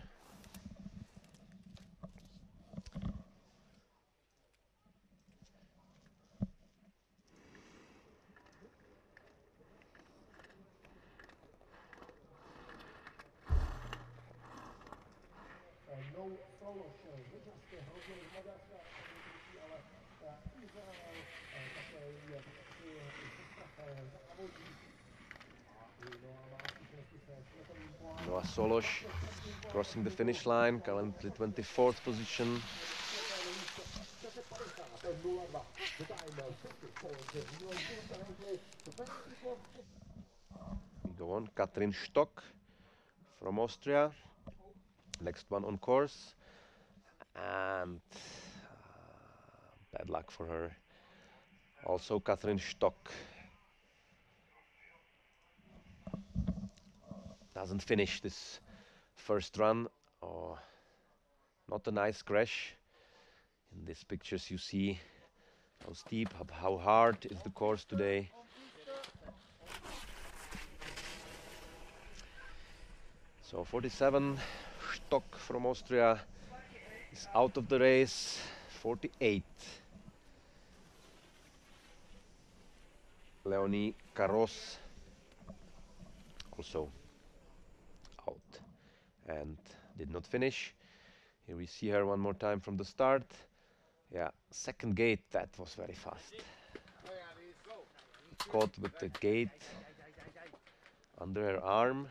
Noah Solos crossing the finish line, currently 24th position. We go on, Katrin Stock from Austria, next one on course, and bad luck for her. Also Katrin Stock doesn't finish this first run. Oh, not a nice crash. In these pictures you see how steep, how hard is the course today. So 47, Stock from Austria is out of the race. 48, Leonie Carros also out and did not finish. Here we see her one more time from the start. Yeah, second gate, that was very fast. Caught with the gate under her arm,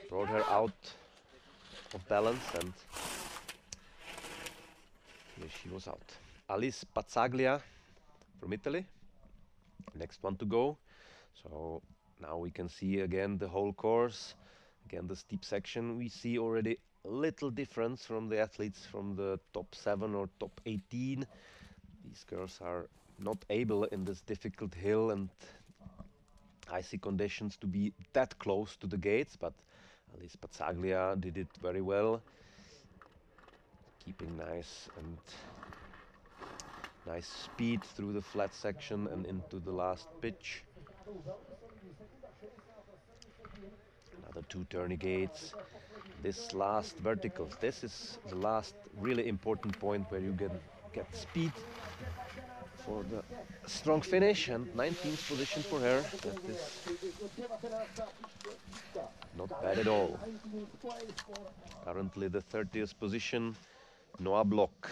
brought her out of balance, and here she was out. Alice Pazzaglia from Italy, next one to go. So now we can see again the whole course, again the steep section. We see already a little difference from the athletes from the top 7 or top 18. These girls are not able in this difficult hill and icy conditions to be that close to the gates, but Alice Pazzaglia did it very well, keeping nice speed through the flat section and into the last pitch. Another 2 tourniquets. This last vertical, this is the last really important point where you get speed for the strong finish, and 19th position for her. That is not bad at all. Currently the 30th position, Noah Bloch.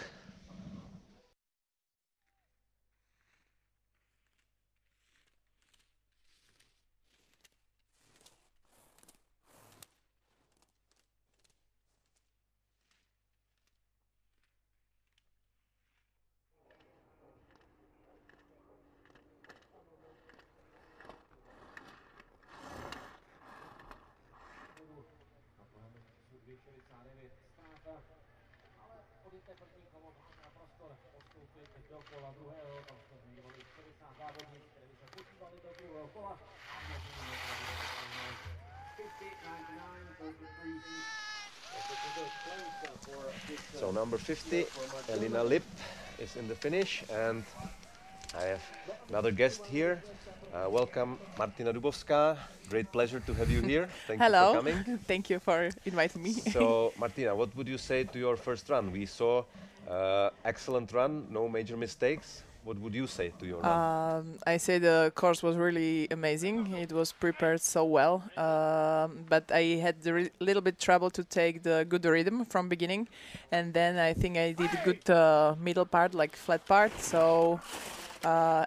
So number 50, Elina Lipp, is in the finish, and I have another guest here. Welcome, Martina Dubovská. Great pleasure to have you here. Thank you for coming. Thank you for inviting me. So, Martina, what would you say to your first run? We saw excellent run, no major mistakes. What would you say to your run? I say the course was really amazing. It was prepared so well, but I had a little bit trouble to take the good rhythm from beginning, and then I think I did a good middle part, like flat part. So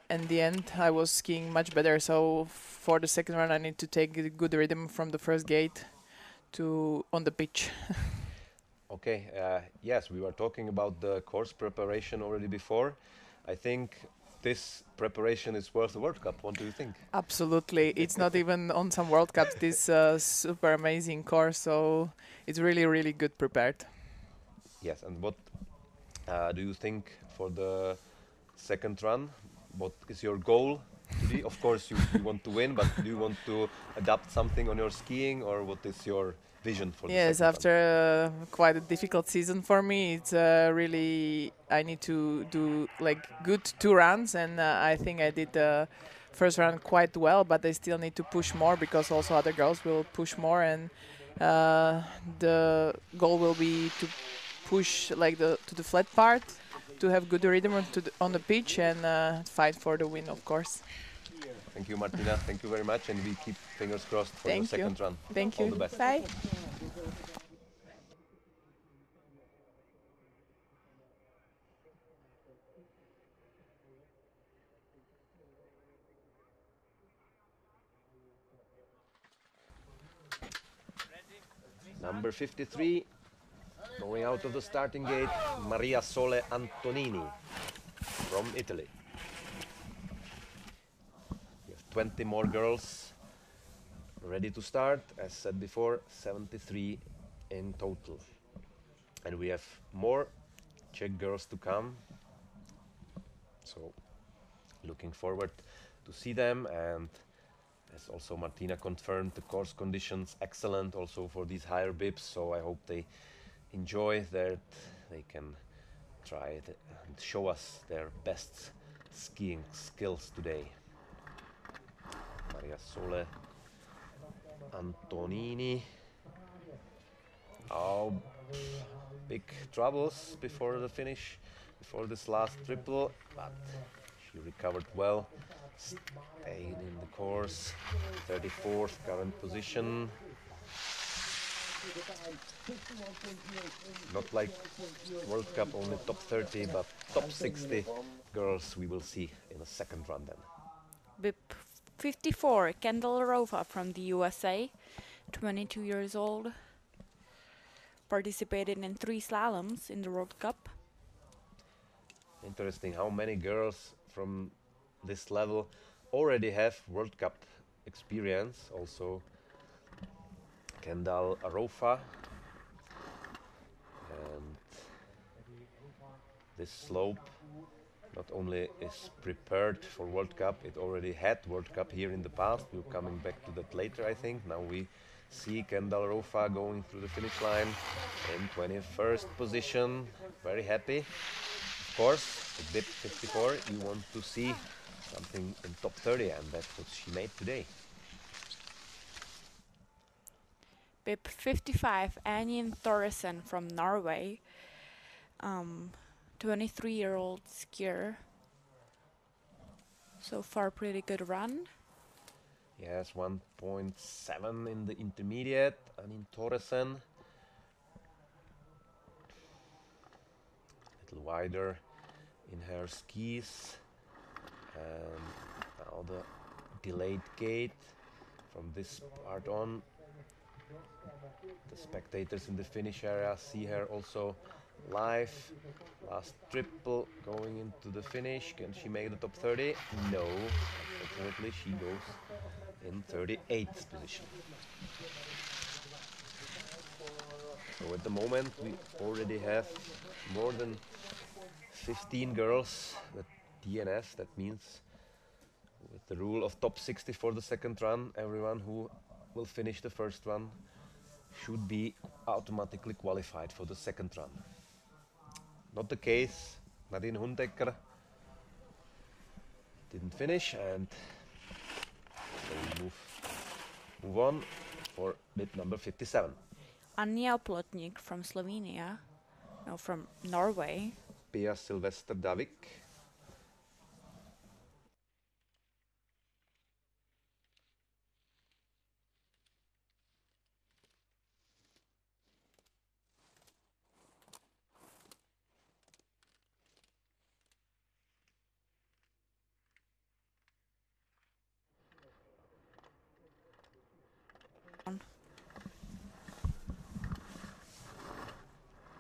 in the end, I was skiing much better. So for the second run, I need to take a good rhythm from the first gate to on the pitch. Okay. Yes, we were talking about the course preparation already before. I think this preparation is worth the World Cup. What do you think? Absolutely. It's not even on some World Cups, this super amazing course. So it's really, really good prepared. Yes, and what do you think for the second run? What is your goal today? Of course, you want to win, but do you want to adapt something on your skiing, or what is your vision for the second run? Yes, after quite a difficult season for me, it's really, I need to do like good 2 runs, and I think I did the first run quite well, but I still need to push more because also other girls will push more, and the goal will be to push like to the flat part, to have good rhythm on the pitch, and fight for the win, of course. Thank you, Martina. Thank you very much, and we keep fingers crossed for your second run. Thank you. All the best. Bye. Number 53, going out of the starting gate, Maria Sole Antonini from Italy. We have 20 more girls ready to start. As said before, 73 in total. And we have more Czech girls to come. So looking forward to see them, and as also Martina confirmed, the course conditions excellent also for these higher bibs, so I hope they enjoy that they can try it and show us their best skiing skills today. Maria Sole Antonini. Oh, big troubles before the finish, before this last triple, but she recovered well. Stayed in the course, 34th current position. Not like World Cup, only top 30, but top 60 girls we will see in the second run then. Bib 54, Kendall Rova from the USA, 22 years old. Participated in 3 slaloms in the World Cup. Interesting how many girls from this level already have World Cup experience. Also Kendall Rova, and this slope not only is prepared for World Cup, it already had World Cup here in the past. We're coming back to that later, I think. Now we see Kendall Rofa going through the finish line in 21st position. Very happy. Of course, with BIP 54, you want to see something in top 30, and that's what she made today. BIP 55, Anjen Thoresen from Norway. 23-year-old skier. So far, pretty good run. Yes, 1.7 in the intermediate. Anjen Thoresen. A little wider in her skis. And now the delayed gate from this part on. The spectators in the finish area see her also live. Last triple going into the finish. Can she make the top 30? No. Unfortunately, she goes in 38th position. So at the moment we already have more than 15 girls at DNF. That means with the rule of top 60 for the second run, everyone who will finish the first run should be automatically qualified for the second run. Not the case. Nadine Hundecker didn't finish, and so we move on for bit number 57. Anja Oplotník from Slovenia, no, from Norway. Pia Sylvester Davik.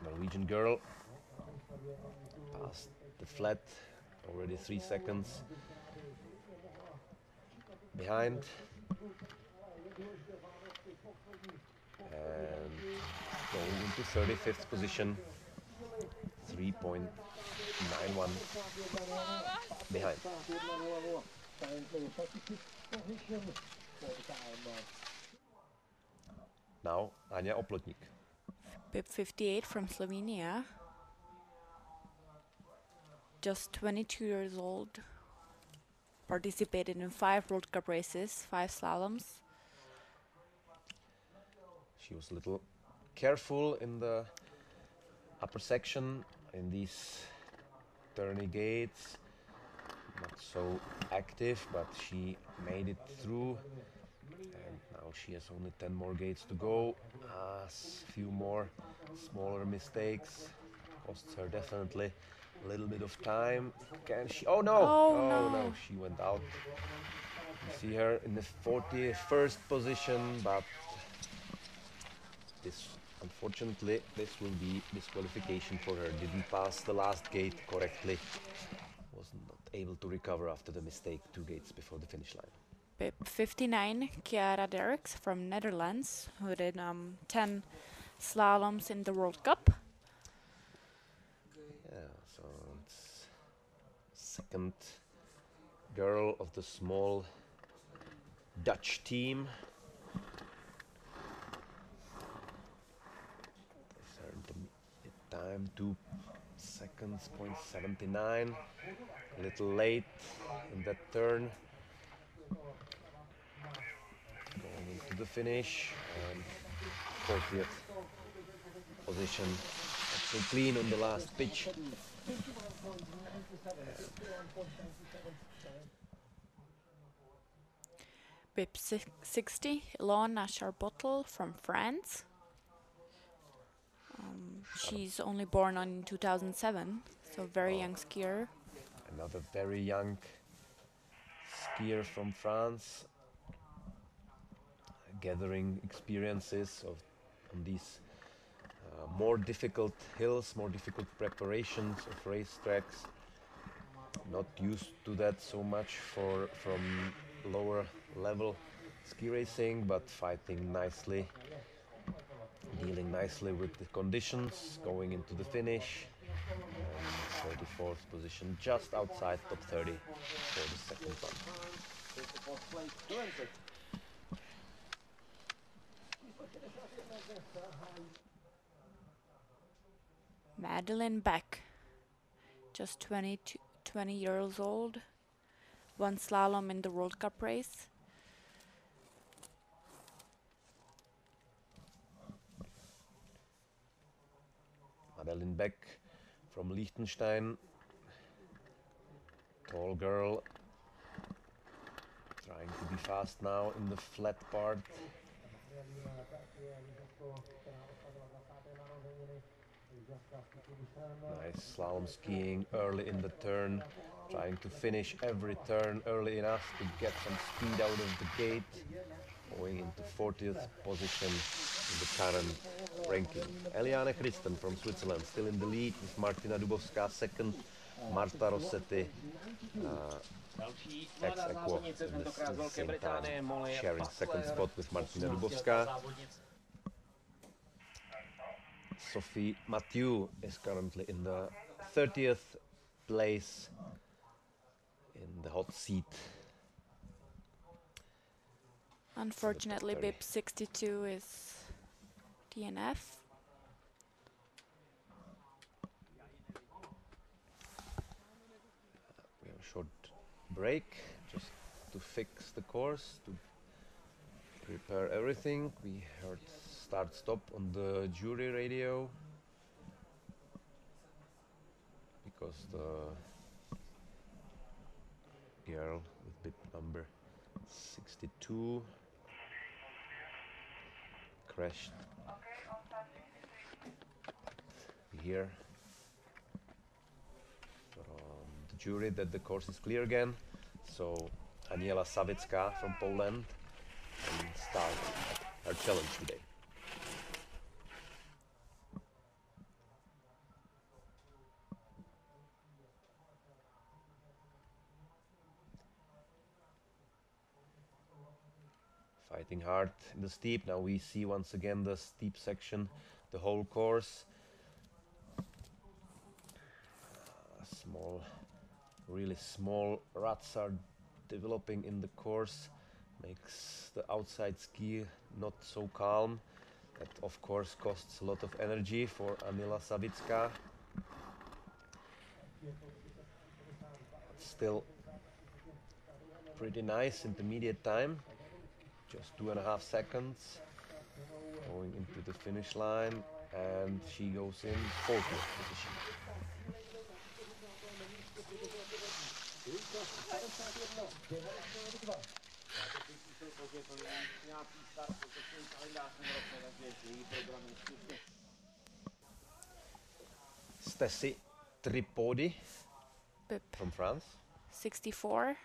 Norwegian girl past the flat, already 3 seconds behind, and going into 35th position, 3.91 behind. Now Anja Oplotník. BIP 58 from Slovenia. Just 22 years old. Participated in 5 World Cup races, 5 slaloms. She was a little careful in the upper section, in these turny gates. Not so active, but she made it through. And now she has only 10 more gates to go. A few more smaller mistakes. Costs her definitely a little bit of time. Can she? Oh no! Oh, no! She went out. You see her in the 41st position, but this, unfortunately, this will be disqualification for her. Didn't pass the last gate correctly. Was not able to recover after the mistake 2 gates before the finish line. BIP 59, Chiara Derricks from Netherlands, who did 10 slaloms in the World Cup. Yeah, so it's second girl of the small Dutch team. Her intermediate time 2 seconds, 0.79. A little late in that turn. Going into the finish, and 40th position. Not so clean on the last pitch. BIP 60, Ilona Charbottle from France. She's only born in 2007, so very young skier. Another very young skier from France, gathering experiences on these more difficult hills, more difficult preparations of racetracks. Not used to that so much from lower level ski racing, but fighting nicely, dealing nicely with the conditions, going into the finish. 34th position, just outside top 30 for the second run. Madeline Beck, just 20 years old, won slalom in the World Cup race. Madeline Beck from Liechtenstein, tall girl, trying to be fast now in the flat part. Nice slalom skiing early in the turn, trying to finish every turn early enough to get some speed out of the gate, going into 40th position in the current ranking. Eliane Christen from Switzerland still in the lead with Martina Dubovská second, Marta Rossetti ex equo in the same time, sharing second spot with Martina Dubovská. Sophie Mathieu is currently in the 30th place in the hot seat. Unfortunately, bib 62 is DNF. We have a short break just to fix the course, to prepare everything. We heard start-stop on the jury radio because the girl with bib number 62 crashed. We hear from the jury that the course is clear again, so Aniela Sawicka from Poland can start her challenge today. Fighting hard in the steep. Now we see once again the steep section, the whole course. Really small ruts are developing in the course, makes the outside ski not so calm. That of course costs a lot of energy for Aniela Sawicka. Still pretty nice intermediate time. Just 2.5 seconds going into the finish line, and she goes in 40th position. Stécie Tripodi from France. 64.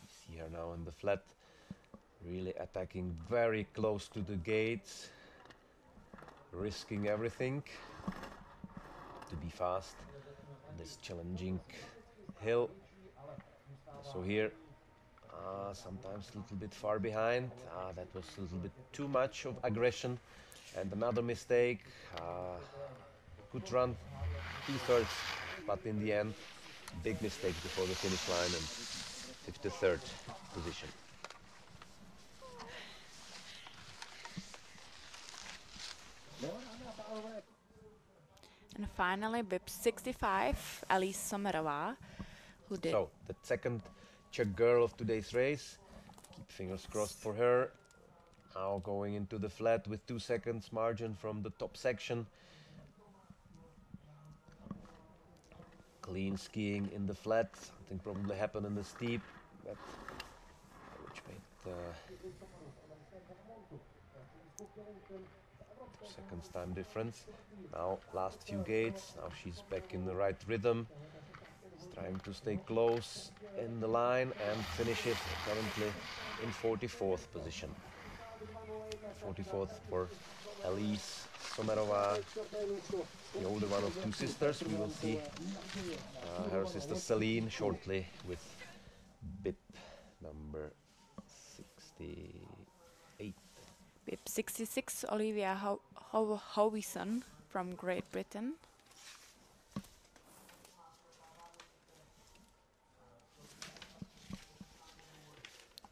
See her now in the flat, really attacking very close to the gates, risking everything to be fast on this challenging hill. So here, sometimes a little bit far behind. That was a little bit too much of aggression. And another mistake. Good run, 2/3, but in the end, big mistake before the finish line and 53rd position. And finally, bib 65, Alice Somerová, who did. So, the second Czech girl of today's race. Keep fingers crossed for her. Now going into the flat with 2 seconds margin from the top section. Clean skiing in the flat. Something probably happened in the steep, which made 2 seconds time difference. Now last few gates. Now she's back in the right rhythm. She's trying to stay close in the line and finish it currently in 44th position. 44th for Alice Somerová, the older one of 2 sisters. We will see her sister Celine shortly with bib number 68. Bib 66, Olivia Howison from Great Britain.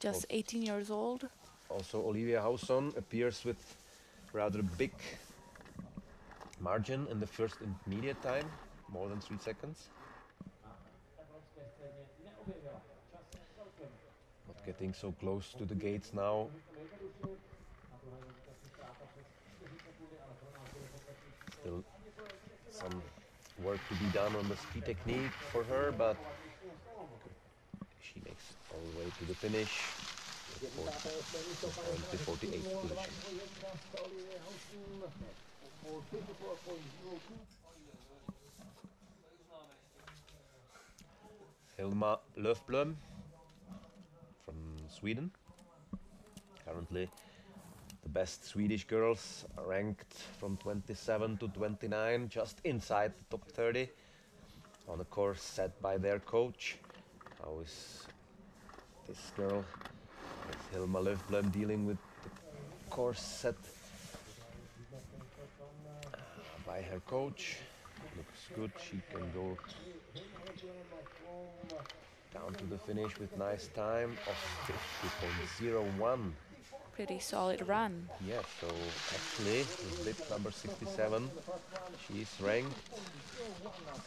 just 18 years old. Also, Olivia Hauson appears with rather big margin in the first intermediate time, more than 3 seconds. Not getting so close to the gates now. Still some work to be done on the ski technique for her, but she makes all the way to the finish. 48 position. Hilma Löfblom from Sweden. Currently the best Swedish girls, ranked from 27 to 29, just inside the top 30 on a course set by their coach. How is this girl, Hilma Löfblom, dealing with the course set by her coach? Looks good. She can go down to the finish with nice time of 50.01. Pretty solid run. Yeah, so actually with lip number 67, she is ranked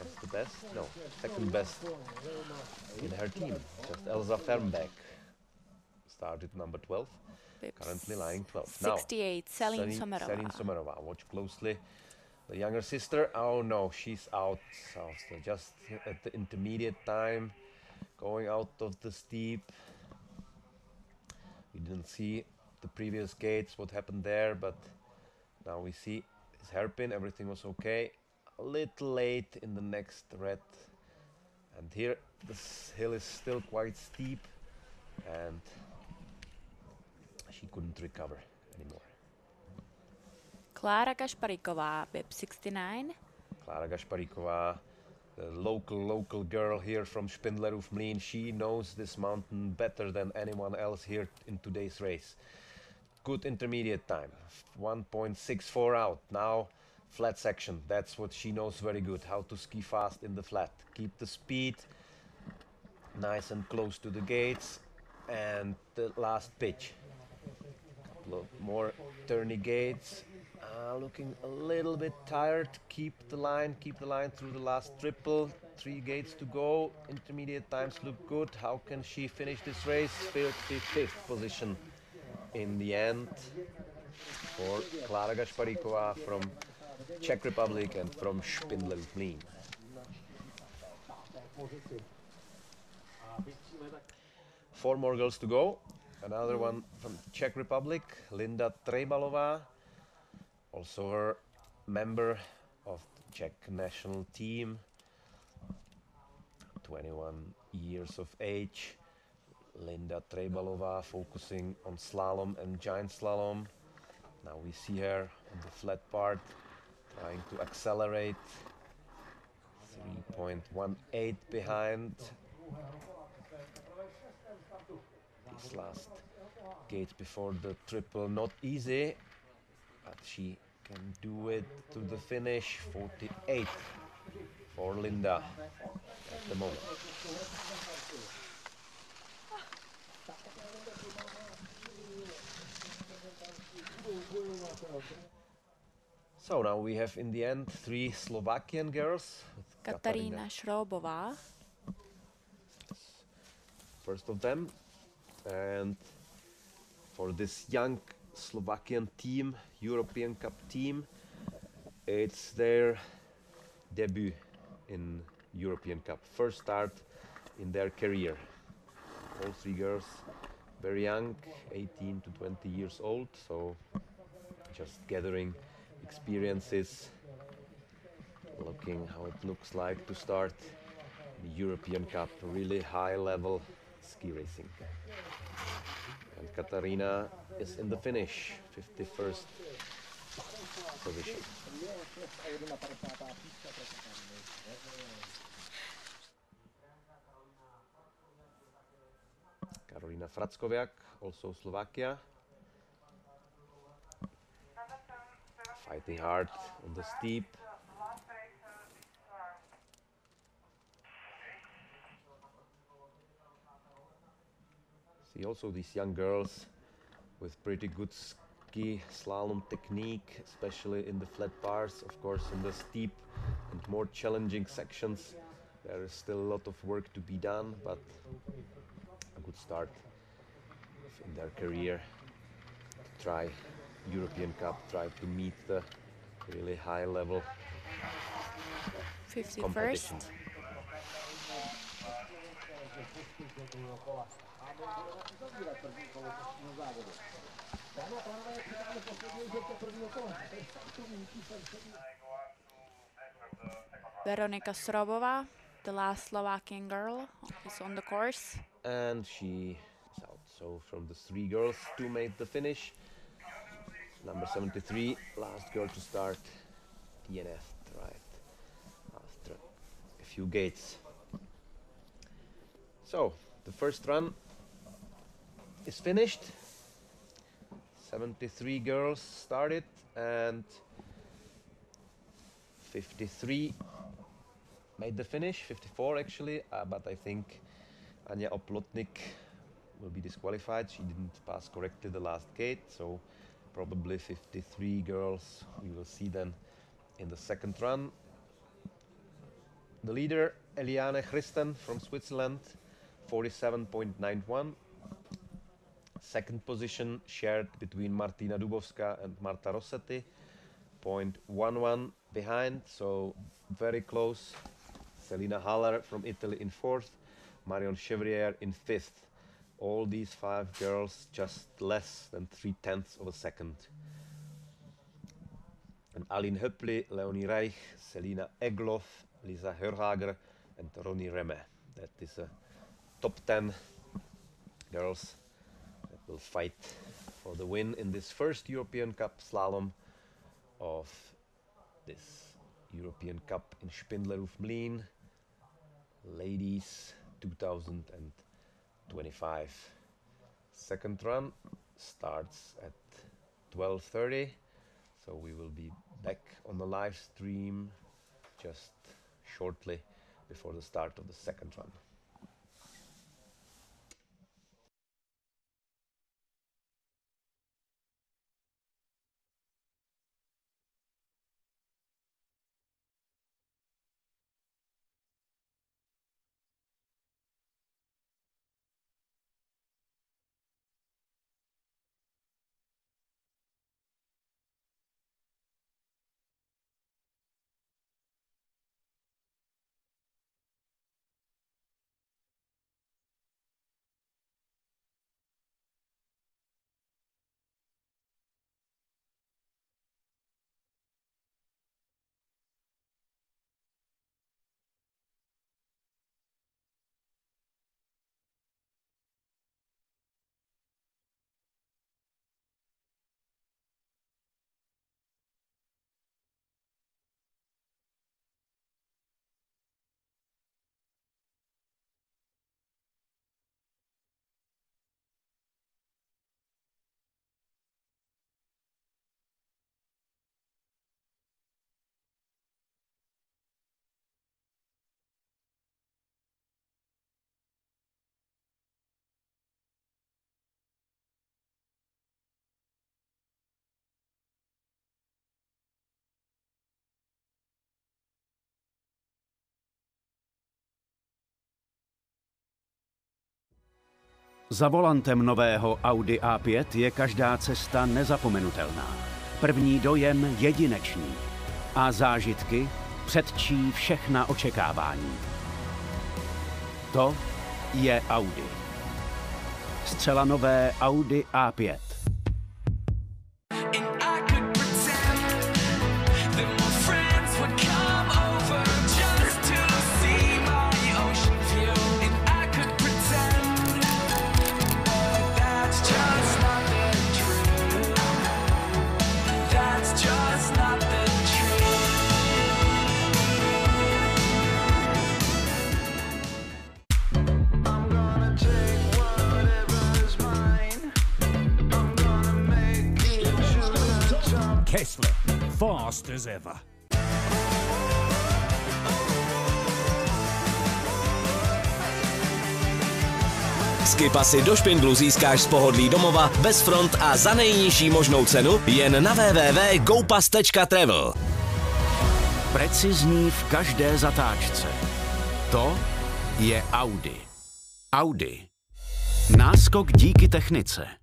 as the best, no, second best in her team. Just Elsa Fernbeck started number 12, currently lying 12. 68, Celine Somerova. Celine Somerova, watch closely. The younger sister, oh no, she's out. So just at the intermediate time, going out of the steep. We didn't see the previous gates, what happened there, but now we see this hairpin, everything was okay. A little late in the next red, and here this hill is still quite steep, and she couldn't recover anymore. Klára Gašparíková, bib 69. Klára Gašparíková, the local girl here from Spindlerův Mlýn, she knows this mountain better than anyone else here in today's race. Good intermediate time, 1.64 out. Now flat section, that's what she knows very good, how to ski fast in the flat. Keep the speed nice and close to the gates, and the last pitch. Couple of more turny gates. Looking a little bit tired. Keep the line through the last triple. 3 gates to go. Intermediate times look good. How can she finish this race? 55th position in the end for Klára Gašparíková from Czech Republic and from Spindlerův Mlýn. 4 more girls to go. Another one from Czech Republic, Linda Trejbalová, also her member of the Czech national team, 21 years of age. Linda Trejbalová focusing on slalom and giant slalom. Now we see her on the flat part trying to accelerate. 3.18 behind. This last gate before the triple, not easy, but she can do it to the finish. 48 for Linda at the moment. So now we have in the end 3 Slovakian girls. Katarína Šróbová. First of them, and for this young Slovakian team, European Cup team, it's their debut in European Cup, first start in their career. All 3 girls very young, 18 to 20 years old, so just gathering experiences, looking how it looks like to start the European Cup, really high level ski racing. And Katarina is in the finish, 51st position. Karolina Frackoviak, also Slovakia. Fighting hard on the steep. See also these young girls with pretty good ski slalom technique, especially in the flat bars. Of course, in the steep and more challenging sections, there is still a lot of work to be done, but a good start in their career. Try European Cup, try to meet the really high level 51st. competition. Veronika Srobová, the last Slovakian girl, is on the course. And she is out. So from the 3 girls, 2 made the finish. Number 73, last girl to start, DNF, right, after a few gates. So, the first run is finished. 73 girls started and 53 made the finish, 54 actually, but I think Anja Oplotnik will be disqualified. She didn't pass correctly the last gate, so probably 53 girls we will see then in the second run. The leader, Eliane Christen from Switzerland, 47.91. Second position shared between Martina Dubovska and Marta Rossetti, 0.11 behind, so very close. Selina Haller from Italy in 4th, Marion Chevrier in 5th. All these 5 girls just less than 3/10 of a second. And Aline Höppli, Leonie Reich, Selina Egloff, Lisa Hörhager and Ronnie Remme. That is a top 10 girls that will fight for the win in this first European Cup slalom of this European Cup in Spindlerhof-Mlien, ladies 2025. Second run starts at 12:30, so we will be back on the live stream just shortly before the start of the second run. Za volantem nového Audi A5 je každá cesta nezapomenutelná. První dojem jedinečný. A zážitky předčí všechna očekávání. To je Audi. Zcela nové Audi A5. Kessler, fast as ever. Skipasy do Špindlu získáš z pohodlí domova, bez front a za nejnižší možnou cenu jen na www.gopass.travel. Precizní v každé zatáčce. To je Audi. Audi. Náskok díky technice.